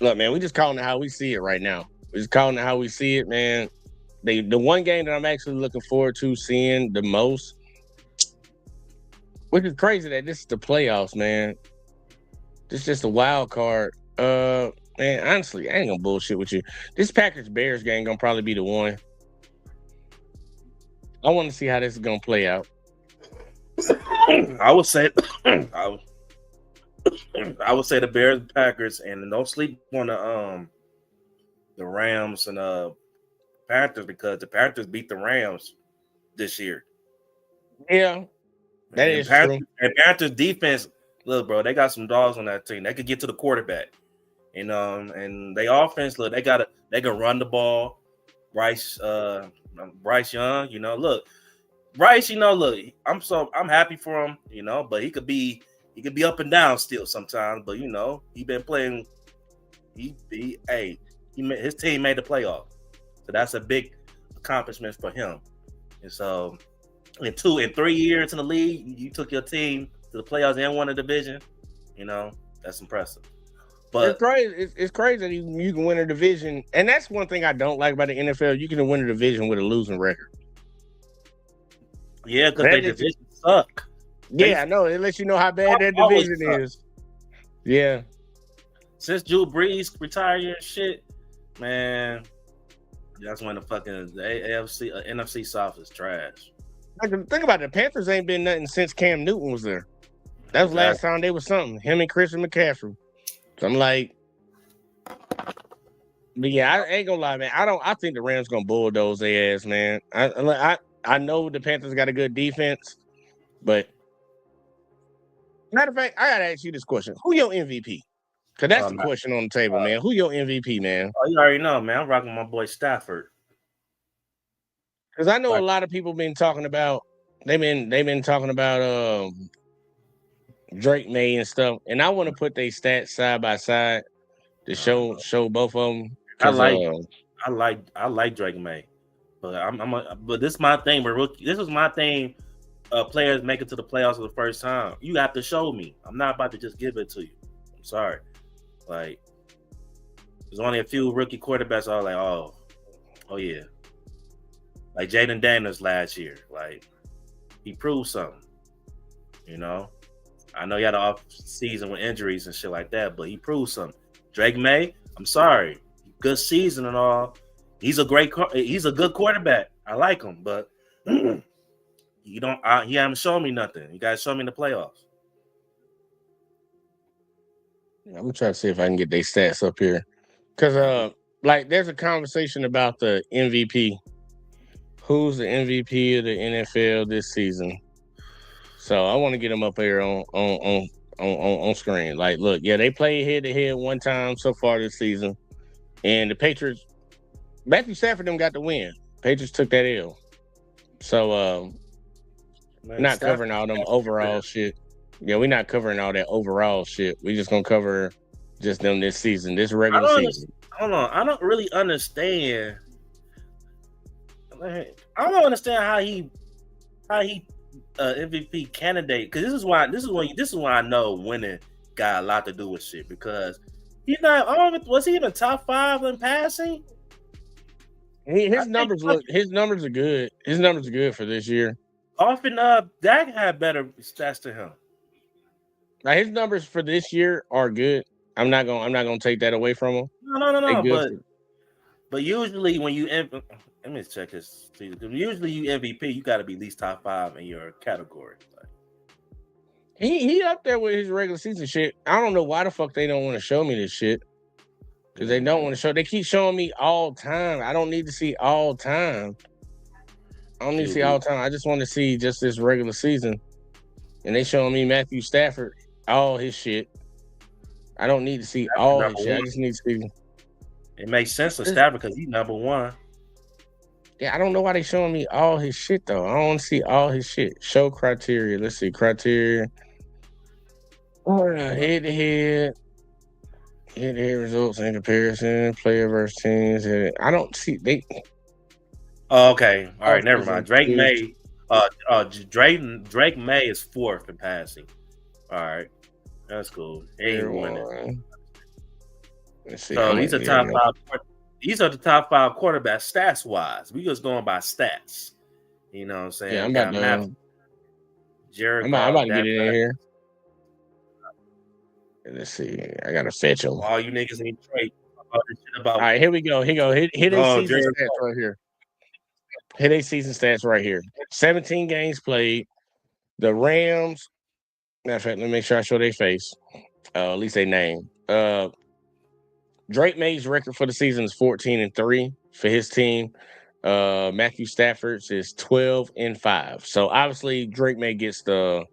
look, man, we just calling it how we see it right now. We're just calling it how we see it, man. The one game that I'm actually looking forward to seeing the most, which is crazy that this is the playoffs, man. This is just a wild card. Man, honestly, I ain't gonna bullshit with you. This Packers-Bears game gonna probably be the one. I want to see how this is gonna play out. I would say the Bears, Packers, and don't sleep on the Rams and Panthers because the Panthers beat the Rams this year. Yeah, that is true. And Panthers defense, look, bro, they got some dogs on that team. They could get to the quarterback, and they offense, look, they can run the ball. Bryce Young, look, Bryce, look, I'm happy for him, but he could be up and down still sometimes, but he been playing. His team made the playoff, so that's a big accomplishment for him. And so, in 3 years in the league, you took your team to the playoffs and won a division. That's impressive. But crazy. It's crazy that you can win a division, and that's one thing I don't like about the NFL. You can win a division with a losing record. yeah, because they division suck. Yeah, I know. It lets you know how bad that division is. Yeah. Since Drew Brees retired and shit, man, that's when the fucking NFC South is trash. Think about it. The Panthers ain't been nothing since Cam Newton was there. That was last time they was something. Him and Christian McCaffrey. So I'm like, but yeah, I ain't gonna lie, man. I think the Rams gonna bulldoze their ass, man. I know the Panthers got a good defense, but matter of fact, I gotta ask you this question: who your MVP? Because that's the question on the table, man. Who your MVP, man? Oh, you already know, man. I'm rocking my boy Stafford. Because I know a lot of people been talking about they've been talking about Drake May and stuff, and I want to put their stats side by side to show both of them. I like Drake May, but but this is my thing. This is my thing. Players make it to the playoffs for the first time. You have to show me. I'm not about to just give it to you. I'm sorry. Like, there's only a few rookie quarterbacks. I was like, oh yeah. Like Jaden Daniels last year. Like, he proved something. You know? I know he had an off season with injuries and shit like that, but he proved something. Drake May, I'm sorry. Good season and all. He's a good quarterback. I like him, but he haven't shown me nothing. You guys show me in the playoffs. I'm gonna try to see if I can get their stats up here. Because like there's a conversation about the MVP. Who's the MVP of the NFL this season? So I want to get them up here on screen. Like, look, yeah, they played head to head one time so far this season, and the Patriots, Matthew Stafford them got the win. Patriots took that L. So not covering all them overall shit. Yeah, we're not covering all that overall shit. We just gonna cover just them this season, this regular season. Hold on, I don't really understand. I don't understand how he MVP candidate, because this is why I know winning got a lot to do with shit, because he's not. Was he in the top 5 in passing? His numbers are good. His numbers are good for this year. Often Dak had better stats to him. Now his numbers for this year are good. I'm not gonna take that away from him. No. But usually when you let me check his season. Usually you MVP, you got to be at least top 5 in your category. Like, he up there with his regular season shit. I don't know why the fuck they don't want to show me this shit. Because they don't want to show. They keep showing me all time. I don't need to see all time. I just want to see just this regular season. And they showing me Matthew Stafford, all his shit. I don't need to see all his shit. I just need to see. It makes sense for Stafford because he's number 1. Yeah, I don't know why they showing me all his shit though. I don't want to see all his shit. Show criteria. Let's see criteria. Head to head results in comparison. Player versus teams. I don't see they. Oh, okay. All right. Never mind. Drake May. Drake May is 4th in passing. All right, that's cool. Ain't winning. Let's see. So these are top 5. These are the top 5 quarterbacks stats wise. We just going by stats. You know what I'm saying? Yeah, I'm about to get it in here. Let's see. I gotta fetch them. All you niggas ain't trade about. All right, here we go. Hit a season stats right here. Hit a season stats right here. 17 games played. The Rams. Matter of fact, let me make sure I show their face. At least their name. Drake May's record for the season is 14-3 for his team. Matthew Stafford's is 12-5. So obviously Drake May gets the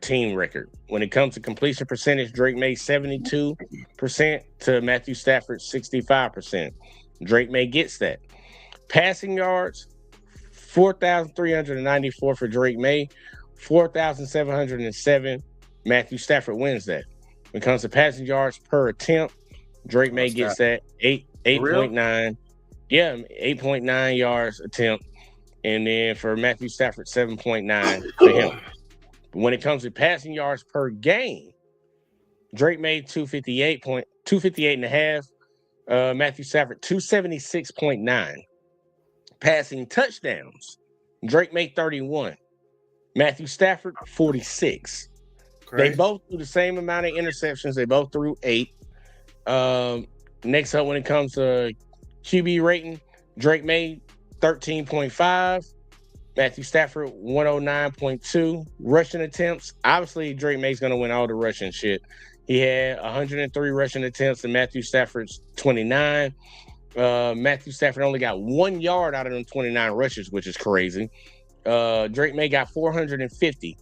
team record. When it comes to completion percentage, Drake May 72% to Matthew Stafford 65%. Drake May gets that. Passing yards, 4,394 for Drake May, 4,707. Matthew Stafford wins that. When it comes to passing yards per attempt, Drake May gets that 8.9. Yeah, 8.9 yards attempt. And then for Matthew Stafford, 7.9 for him. When it comes to passing yards per game, Drake made 258 258.5. Matthew Stafford, 276.9. Passing touchdowns, Drake May 31. Matthew Stafford, 46. Crazy. They both threw the same amount of interceptions. They both threw 8. Next up, when it comes to QB rating, Drake May, 13.5. Matthew Stafford, 109.2. Rushing attempts. Obviously, Drake May's going to win all the rushing shit. He had 103 rushing attempts, and Matthew Stafford's 29. Matthew Stafford only got 1 yard out of them 29 rushes, which is crazy. Drake May got 450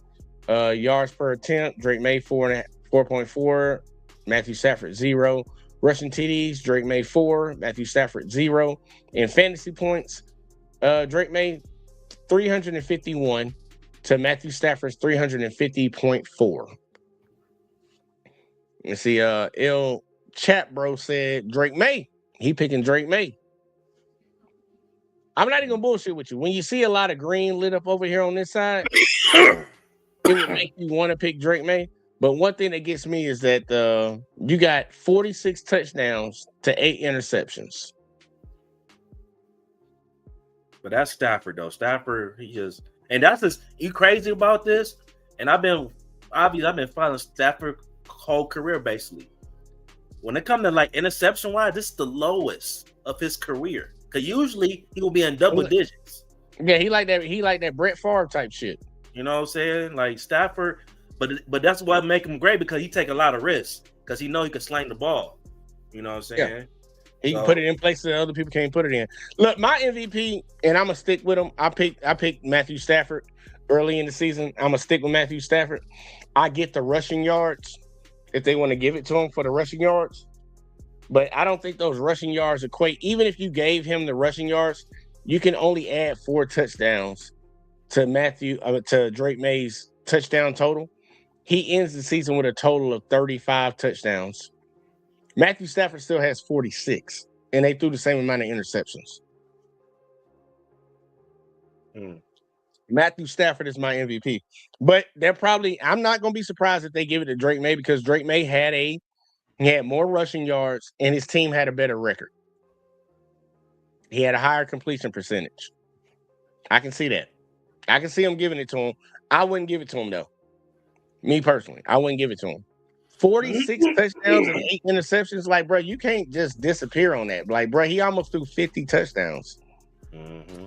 yards per attempt. Drake May 4.4. Matthew Stafford 0. Rushing TDs, Drake May 4. Matthew Stafford 0. In fantasy points, Drake May 351 to Matthew Stafford's 350.4. You see, Il Chat Bro said Drake May. He picking Drake May. I'm not even gonna bullshit with you. When you see a lot of green lit up over here on this side, it would make you want to pick Drake May. But one thing that gets me is that you got 46 touchdowns to 8 interceptions. But that's Stafford though. Stafford, and that's just you crazy about this. And I've been following Stafford whole career basically. When it comes to like interception wise, this is the lowest of his career. Cause usually he will be in double digits. Yeah, he like that. He like that Brett Favre type shit. You know what I'm saying? Like Stafford, but that's what make him great because he take a lot of risks because he know he can sling the ball. You know what I'm saying? Yeah. He can put it in places that other people can't put it in. Look, my MVP, and I'm gonna stick with him. I picked Matthew Stafford early in the season. I'm gonna stick with Matthew Stafford. I get the rushing yards if they want to give it to him for the rushing yards. But I don't think those rushing yards equate. Even if you gave him the rushing yards, you can only add 4 touchdowns to Drake May's touchdown total. He ends the season with a total of 35 touchdowns. Matthew Stafford still has 46, and they threw the same amount of interceptions. Matthew Stafford is my MVP. But I'm not going to be surprised if they give it to Drake May because Drake May he had more rushing yards, and his team had a better record. He had a higher completion percentage. I can see that. I can see him giving it to him. I wouldn't give it to him, though. Me personally, I wouldn't give it to him. 46 touchdowns and 8 interceptions. Like, bro, you can't just disappear on that. Like, bro, he almost threw 50 touchdowns. Mm-hmm.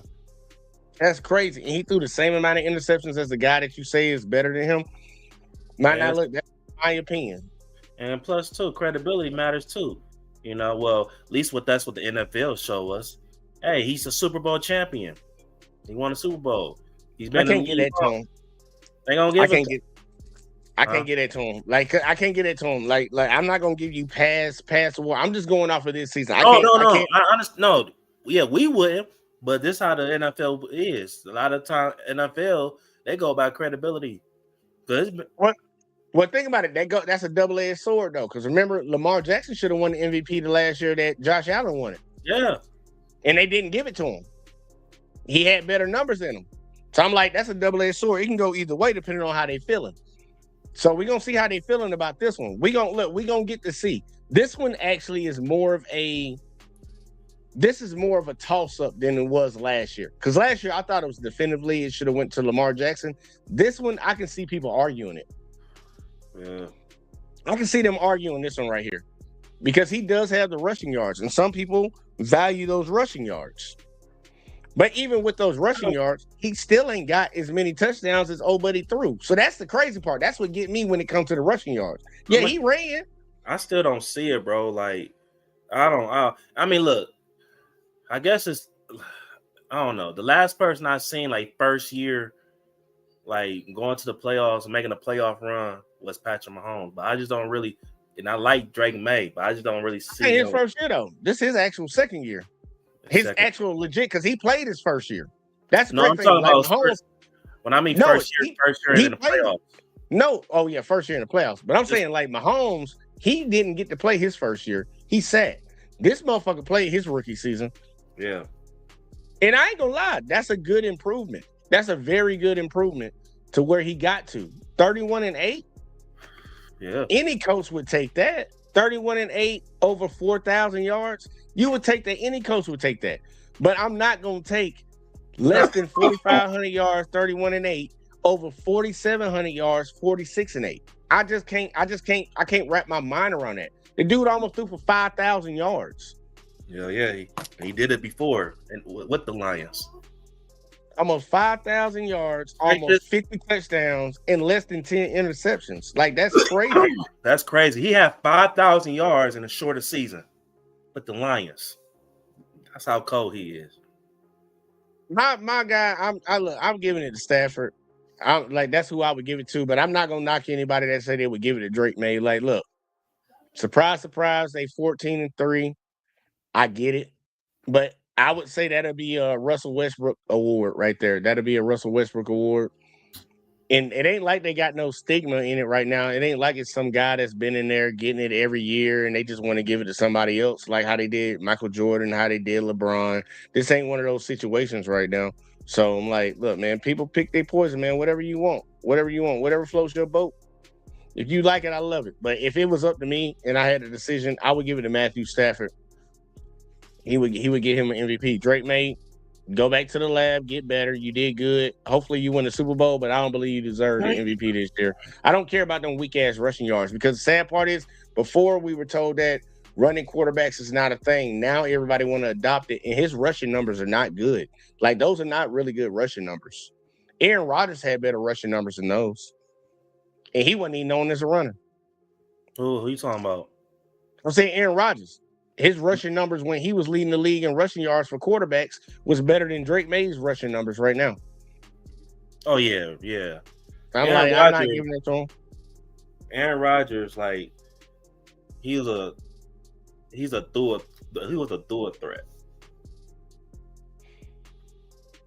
That's crazy. And he threw the same amount of interceptions as the guy that you say is better than him. Might not look, that's my opinion. And plus, too, credibility matters, too. You know, well, at least that's what the NFL show us. Hey, he's a Super Bowl champion. He won a Super Bowl. He's been I can't get that to him. They gonna give I can't get it to him. Like I can't get it to him. Like I'm not gonna give you pass war. I'm just going off of this season. No. Yeah, we wouldn't. But this is how the NFL is. A lot of time NFL they go by credibility. Well, think about it. That's a double-edged sword though. Because remember, Lamar Jackson should have won the MVP the last year that Josh Allen won it. Yeah, and they didn't give it to him. He had better numbers than him. So I'm like, that's a double-edged sword. It can go either way depending on how they feeling. So we're gonna see how they feeling about this one. We're gonna get to see. This one actually is more of a toss-up than it was last year. Because last year I thought it was definitively it should have went to Lamar Jackson. This one I can see people arguing it. Yeah. I can see them arguing this one right here. Because he does have the rushing yards, and some people value those rushing yards. But even with those rushing yards, he still ain't got as many touchdowns as old buddy threw. So that's the crazy part. That's what get me when it comes to the rushing yards. Yeah, he ran. I still don't see it, bro. Like, I mean, look, I guess I don't know. The last person I seen, like, first year, like, going to the playoffs and making a playoff run was Patrick Mahomes. But I just don't really, and I like Drake May, but I just don't really see his first year, though. This is his actual second year. His actual legit, because he played his first year. That's no, I'm talking about first, when I mean first year in the playoffs. No, oh yeah, first year in the playoffs. But I'm saying like Mahomes, he didn't get to play his first year. He sat. This motherfucker played his rookie season. Yeah. And I ain't gonna lie, that's a good improvement. That's a very good improvement to where he got to. 31-8. Yeah. Any coach would take that. 31-8 over 4,000 yards. You would take that. Any coach would take that. But I'm not going to take less than 4,500 yards, 31-8 over 4,700 yards, 46-8. I can't wrap my mind around that. The dude almost threw for 5,000 yards. Yeah, he did it before and with the Lions. Almost 5,000 yards, almost 50 touchdowns, and less than 10 interceptions. Like, that's crazy. That's crazy. He had 5,000 yards in a shorter season with the Lions. That's how cold he is. My guy, I'm giving it to Stafford. That's who I would give it to, but I'm not gonna knock anybody that say they would give it to Drake May. Like, look, surprise, they 14-3. I get it, but I would say that'll be a Russell Westbrook award right there. That'll be a Russell Westbrook award. And it ain't like they got no stigma in it right now. It ain't like it's some guy that's been in there getting it every year and they just want to give it to somebody else, like how they did Michael Jordan, how they did LeBron. This ain't one of those situations right now. So I'm like, look, man, people pick their poison, man. Whatever you want, whatever floats your boat. If you like it, I love it. But if it was up to me and I had a decision, I would give it to Matthew Stafford. He would get him an MVP. Drake May, go back to the lab, get better. You did good. Hopefully you win the Super Bowl, but I don't believe you deserve the MVP this year. I don't care about them weak-ass rushing yards because the sad part is before we were told that running quarterbacks is not a thing. Now everybody want to adopt it, and his rushing numbers are not good. Like, those are not really good rushing numbers. Aaron Rodgers had better rushing numbers than those, and he wasn't even known as a runner. Who you talking about? I'm saying Aaron Rodgers. His rushing numbers when he was leading the league in rushing yards for quarterbacks was better than Drake May's rushing numbers right now. Oh, yeah. I'm not giving it to him. Aaron Rodgers, like, he was a dual threat.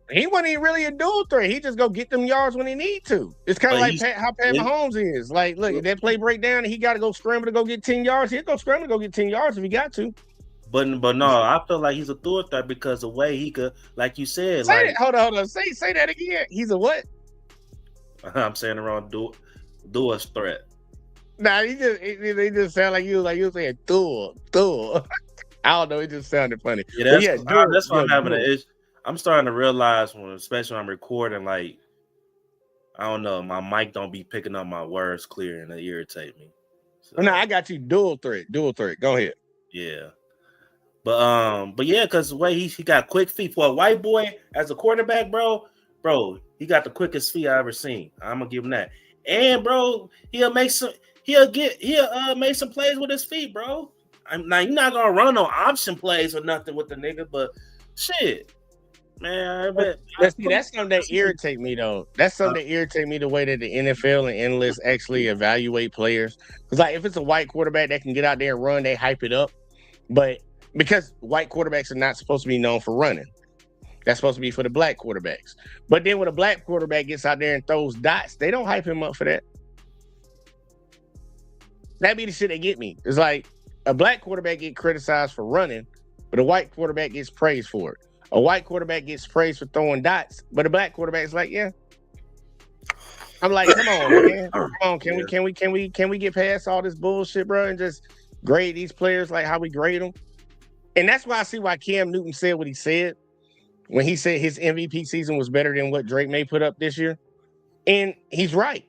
He wasn't even really a dual threat. He just go get them yards when he need to. It's kind of like how Pat Mahomes is. Like, look, if that play break down and he got to go scramble to go get 10 yards, he'll go scramble to go get 10 yards if he got to. But no, I feel like he's a dual threat because the way he could, like you said, hold on. Say that again. He's a what? I'm saying the wrong dual threat. Nah, he just sound like you was saying dual. I don't know. It just sounded funny. Yeah, that's why I'm having an issue. I'm starting to realize especially when I'm recording, like, I don't know, my mic don't be picking up my words clear and it irritate me. So, no, I got you dual threat. Go ahead. Yeah. But yeah, because the way he got quick feet for a white boy as a quarterback, bro, he got the quickest feet I ever seen. I'm gonna give him that. And bro, he'll make some plays with his feet, bro. Now you're not gonna run no option plays or nothing with the nigga, but shit. Man, that's something that irritate me though. That's something that irritate me, the way that the NFL and analysts actually evaluate players. Because like if it's a white quarterback that can get out there and run, they hype it up. But because white quarterbacks are not supposed to be known for running, that's supposed to be for the black quarterbacks. But then when a black quarterback gets out there and throws dots, they don't hype him up for that. That be the shit that get me. It's like a black quarterback get criticized for running, but a white quarterback gets praised for it. A white quarterback gets praised for throwing dots, but a black quarterback is like, yeah. I'm like, come on, man. Come on, can we get past all this bullshit, bro, and just grade these players like how we grade them? And that's why I see why Cam Newton said what he said when he said his MVP season was better than what Drake May put up this year. And he's right.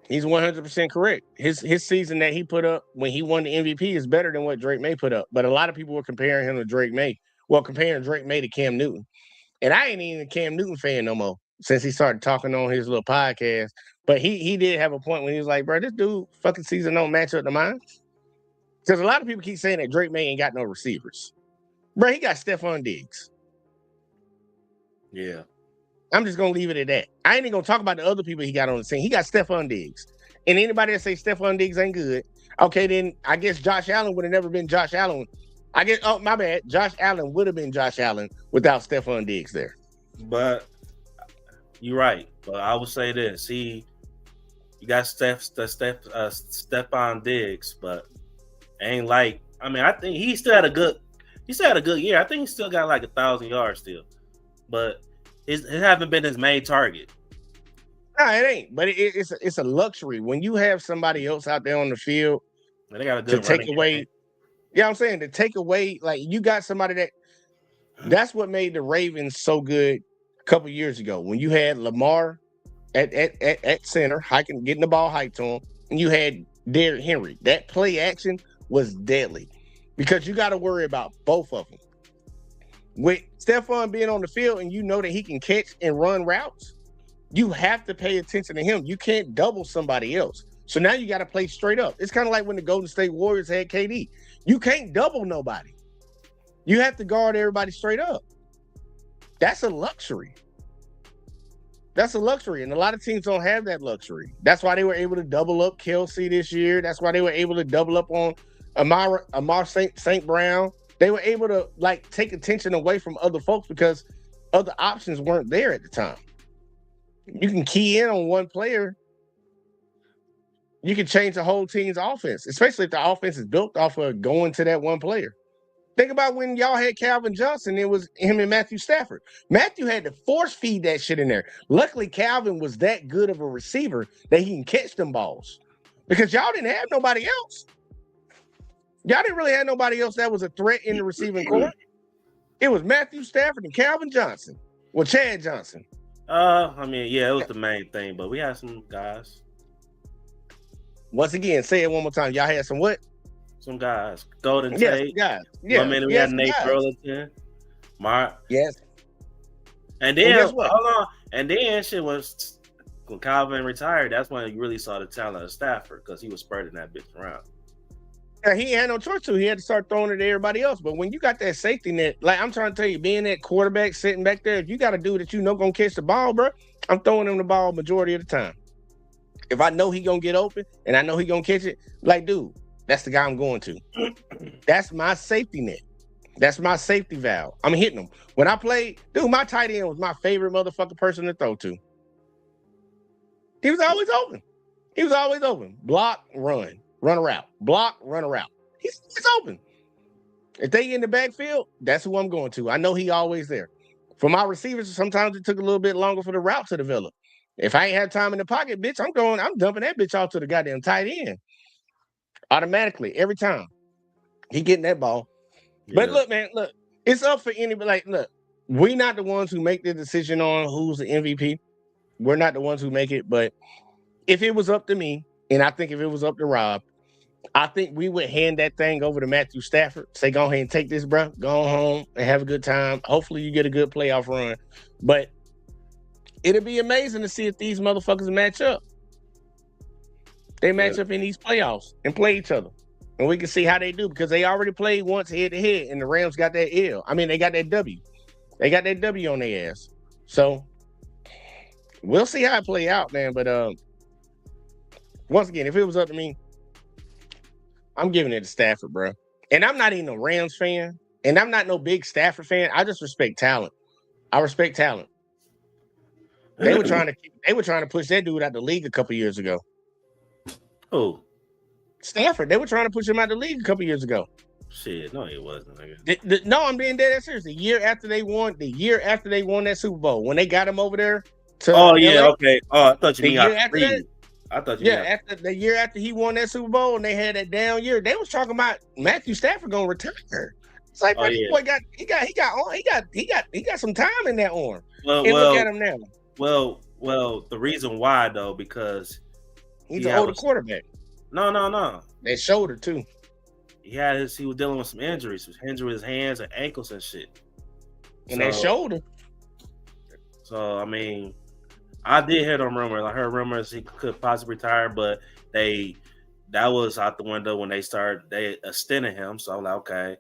He's 100% correct. His season that he put up when he won the MVP is better than what Drake May put up. But a lot of people were comparing him to Drake May. Well, comparing Drake May to Cam Newton. And I ain't even a Cam Newton fan no more since he started talking on his little podcast. But he did have a point when he was like, bro, this dude fucking season don't match up to mine. Because a lot of people keep saying that Drake May ain't got no receivers. Bro, he got Stephon Diggs. Yeah. I'm just going to leave it at that. I ain't even going to talk about the other people he got on the team. He got Stephon Diggs. And anybody that say Stephon Diggs ain't good, okay, then I guess Josh Allen would have never been Josh Allen. My bad. Josh Allen would have been Josh Allen without Stephon Diggs there. But you're right. But I would say this. You got Stephon Diggs, but ain't like, I mean, I think he still had a good year. I think he still got like 1,000 yards still. But it haven't been his main target. No, it ain't. But it's a luxury. When you have somebody else out there on the field They got a to good take running away. game. Yeah, I'm saying to take away, like you got somebody that's what made the Ravens so good a couple years ago when you had Lamar at center, getting the ball hiked to him, and you had Derrick Henry. That play action was deadly because you got to worry about both of them. With Stephon being on the field and you know that he can catch and run routes, you have to pay attention to him. You can't double somebody else. So now you got to play straight up. It's kind of like when the Golden State Warriors had KD. You can't double nobody. You have to guard everybody straight up. That's a luxury. That's a luxury, and a lot of teams don't have that luxury. That's why they were able to double up Kelsey this year. That's why they were able to double up on Amar St. Brown. They were able to like take attention away from other folks because other options weren't there at the time. You can key in on one player. You can change the whole team's offense, especially if the offense is built off of going to that one player. Think about when y'all had Calvin Johnson, it was him and Matthew Stafford. Matthew had to force feed that shit in there. Luckily, Calvin was that good of a receiver that he can catch them balls because y'all didn't have nobody else. Y'all didn't really have nobody else that was a threat in the receiving corps. It was Matthew Stafford and Calvin Johnson. Well, Chad Johnson. I mean, yeah, it was the main thing, but we had some guys. Once again, say it one more time. Y'all had some what? Some guys. Golden Yes, Tate. guys. Yeah. One minute we had Nate Burlington. Mark. Yes. And then, guess what? hold on. And then shit was when Calvin retired, that's when you really saw the talent of Stafford because he was spurting that bitch around. Yeah, he had no choice to. He had to start throwing it to everybody else. But when you got that safety net, like I'm trying to tell you, being that quarterback sitting back there, if you got a dude that you know gonna catch the ball, bro, I'm throwing him the ball majority of the time. If I know he gonna get open and I know he gonna catch it, like, dude, that's the guy I'm going to. That's my safety net. That's my safety valve. I'm hitting him. When I played, dude, my tight end was my favorite motherfucking person to throw to. He was always open. He was always open. Block, run a route. Block, run a route. He's open. If they in the backfield, that's who I'm going to. I know he always there. For my receivers, sometimes it took a little bit longer for the route to develop. If I ain't had time in the pocket, bitch, I'm dumping that bitch off to the goddamn tight end. Automatically, every time. He getting that ball. Yeah. But look, man, look, it's up for anybody. Like, look, we're not the ones who make the decision on who's the MVP. We're not the ones who make it. But if it was up to me, and I think if it was up to Rob, I think we would hand that thing over to Matthew Stafford. Say, go ahead and take this, bro. Go home and have a good time. Hopefully you get a good playoff run. But it'll be amazing to see if these motherfuckers match up. They match up in these playoffs and play each other. And we can see how they do because they already played once head-to-head and the Rams got that L. I mean, they got that W. They got that W on their ass. So we'll see how it play out, man. But once again, if it was up to me, I'm giving it to Stafford, bro. And I'm not even a Rams fan. And I'm not no big Stafford fan. I just respect talent. I respect talent. They were trying to push that dude out the league a couple years ago. Who? Stafford. They were trying to push him out the league a couple years ago. Shit, no, he wasn't. Nigga. No, I'm being dead serious. The year after they won that Super Bowl, when they got him over there. Okay. Oh, I thought you mean after that. I thought you after the year after he won that Super Bowl and they had that down year, they was talking about Matthew Stafford gonna retire. It's like, boy, he got some time in that arm. Look at him now. Well, the reason why though, because he's an older quarterback. No. That shoulder too. He was dealing with some injuries. He was injured with his hands and ankles and shit. And that shoulder. So I mean, I did hear them rumors. I heard rumors he could possibly retire, but that was out the window when they extended him. So I'm like, okay,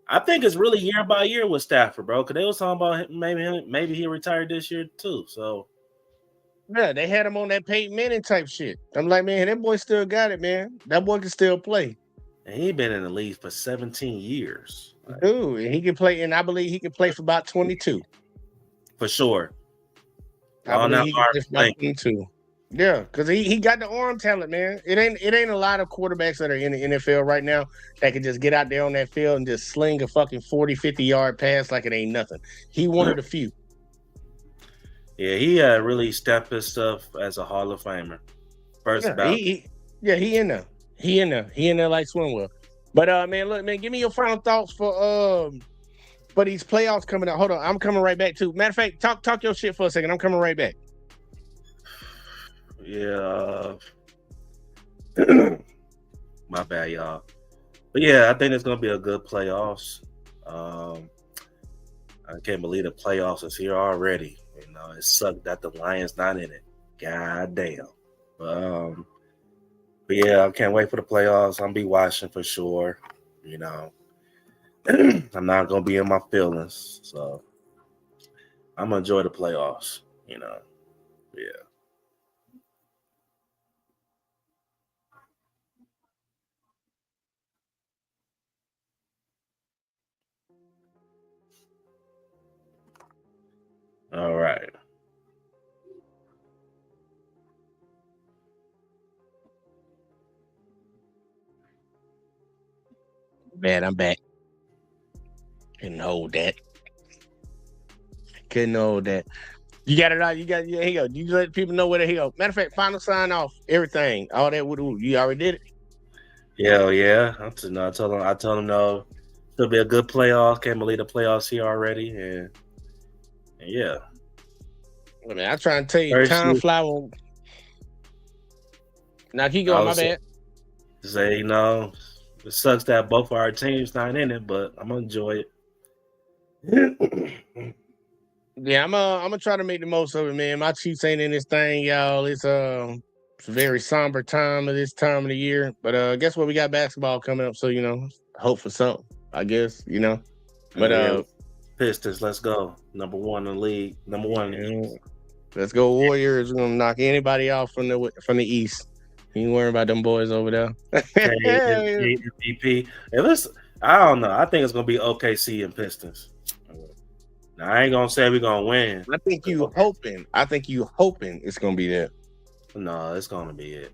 I think it's really year by year with Stafford, bro. Because they was talking about maybe he retired this year too. So yeah, they had him on that Peyton Manning type shit. I'm like, man, that boy still got it, man. That boy can still play. And he been in the league for 17 years. Dude, and he can play, and I believe he can play for about 22. For sure. I believe he can play for about 22. Yeah, because he got the arm talent, man. It ain't a lot of quarterbacks that are in the NFL right now that can just get out there on that field and just sling a fucking 40, 50-yard pass like it ain't nothing. He one of the few. Yeah, he really stepped his stuff as a Hall of Famer. Yeah, he in there. He in there like swimwear. But man, look, man, give me your final thoughts for these playoffs coming out. Hold on, I'm coming right back too. Matter of fact, talk your shit for a second. I'm coming right back. Yeah. My bad, y'all. But yeah, I think it's gonna be a good playoffs. I can't believe the playoffs is here already. You know, it sucked that the Lions not in it. God damn. But yeah, I can't wait for the playoffs. I'll be watching for sure. You know, I'm not gonna be in my feelings, so I'm gonna enjoy the playoffs. You know, yeah. All right. Man, I'm back. Couldn't hold that. You got it out. Here you go. You let people know where the hell. Matter of fact, final sign off, everything, all that. You already did it. Yeah. I told him no. It'll be a good playoffs. Can't believe the playoffs here already, and yeah. I mean, I try and tell you, time fly. Now keep going. My bad. Say, it sucks that both of our teams not in it, but I'm gonna enjoy it. Yeah, I'm gonna try to make the most of it, man. My Chiefs ain't in this thing, y'all. It's a very somber time of the year. But guess what? We got basketball coming up, so hope for something. I guess But Pistons, let's go. Number one in the league. Number one. Let's go Warriors. We're gonna knock anybody off from the East. You ain't worrying about them boys over there. MVP. Hey, listen, I don't know. I think it's gonna be OKC and Pistons. Now, I ain't gonna say we're gonna win. I think you hoping it's gonna be that. No, it's gonna be it.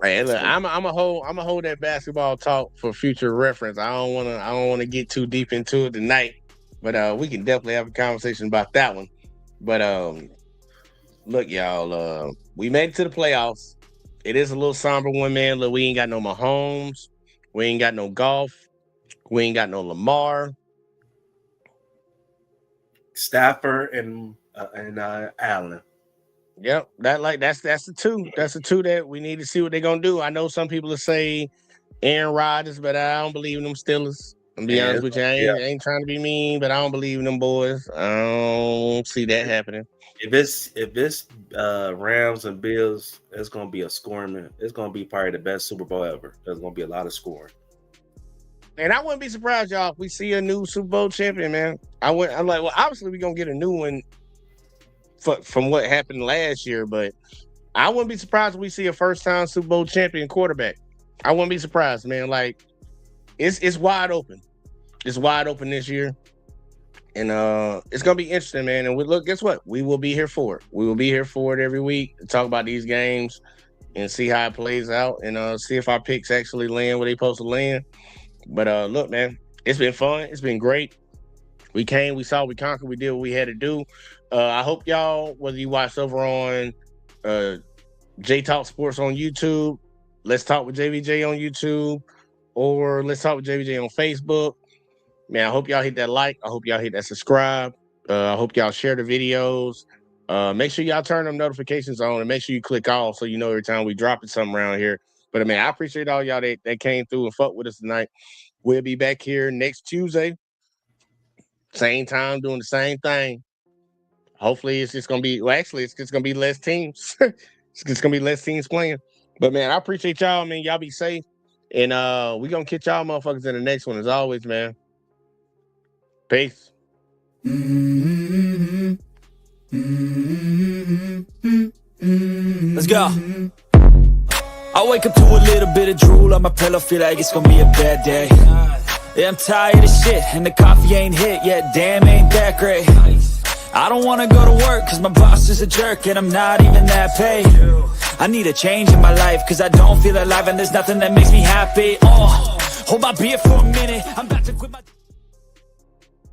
Hey, look, I'm a hold that basketball talk for future reference. I don't wanna get too deep into it tonight, but we can definitely have a conversation about that one. But look, y'all, we made it to the playoffs. It is a little somber one, man. Look, we ain't got no Mahomes, we ain't got no Golf, we ain't got no Lamar, Stafford and Allen. Yep, that's the two. That's the two that we need to see what they're gonna do. I know some people will say Aaron Rodgers, but I don't believe in them Steelers. I'm be honest with you. I ain't trying to be mean, but I don't believe in them boys. I don't see that happening. If it's Rams and Bills, it's gonna be a scoring. It's gonna be probably the best Super Bowl ever. There's gonna be a lot of scoring. And I wouldn't be surprised, y'all, if we see a new Super Bowl champion, man. I'm like, well, obviously we're gonna get a new one from what happened last year, but I wouldn't be surprised if we see a first-time Super Bowl champion quarterback. I wouldn't be surprised, man. Like, it's wide open. It's wide open this year. And it's gonna be interesting, man. And guess what? We will be here for it. We will be here for it every week to talk about these games and see how it plays out and see if our picks actually land where they supposed to land. But look, man, it's been fun. It's been great. We came, we saw, we conquered, we did what we had to do. I hope y'all, whether you watch over on J Talk Sports on YouTube, Let's Talk with JVJ on YouTube, or Let's Talk with JVJ on Facebook. Man, I hope y'all hit that like. I hope y'all hit that subscribe. I hope y'all share the videos. Make sure y'all turn them notifications on and make sure you click all so you know every time we dropping something around here. But, man, I appreciate all y'all that came through and fucked with us tonight. We'll be back here next Tuesday. Same time, doing the same thing. Hopefully, it's just going to be – well, actually, it's just going to be less teams. It's just going to be less teams playing. But, man, I appreciate y'all, man. Y'all be safe. And we're going to catch y'all motherfuckers in the next one as always, man. Peace. Let's go. I wake up to a little bit of drool on my pillow, feel like it's gonna be a bad day. Yeah, I'm tired of shit, and the coffee ain't hit yet, damn, ain't that great. I don't wanna go to work, cause my boss is a jerk, and I'm not even that paid. I need a change in my life, cause I don't feel alive, and there's nothing that makes me happy. Hold my beer for a minute, I'm about to quit my...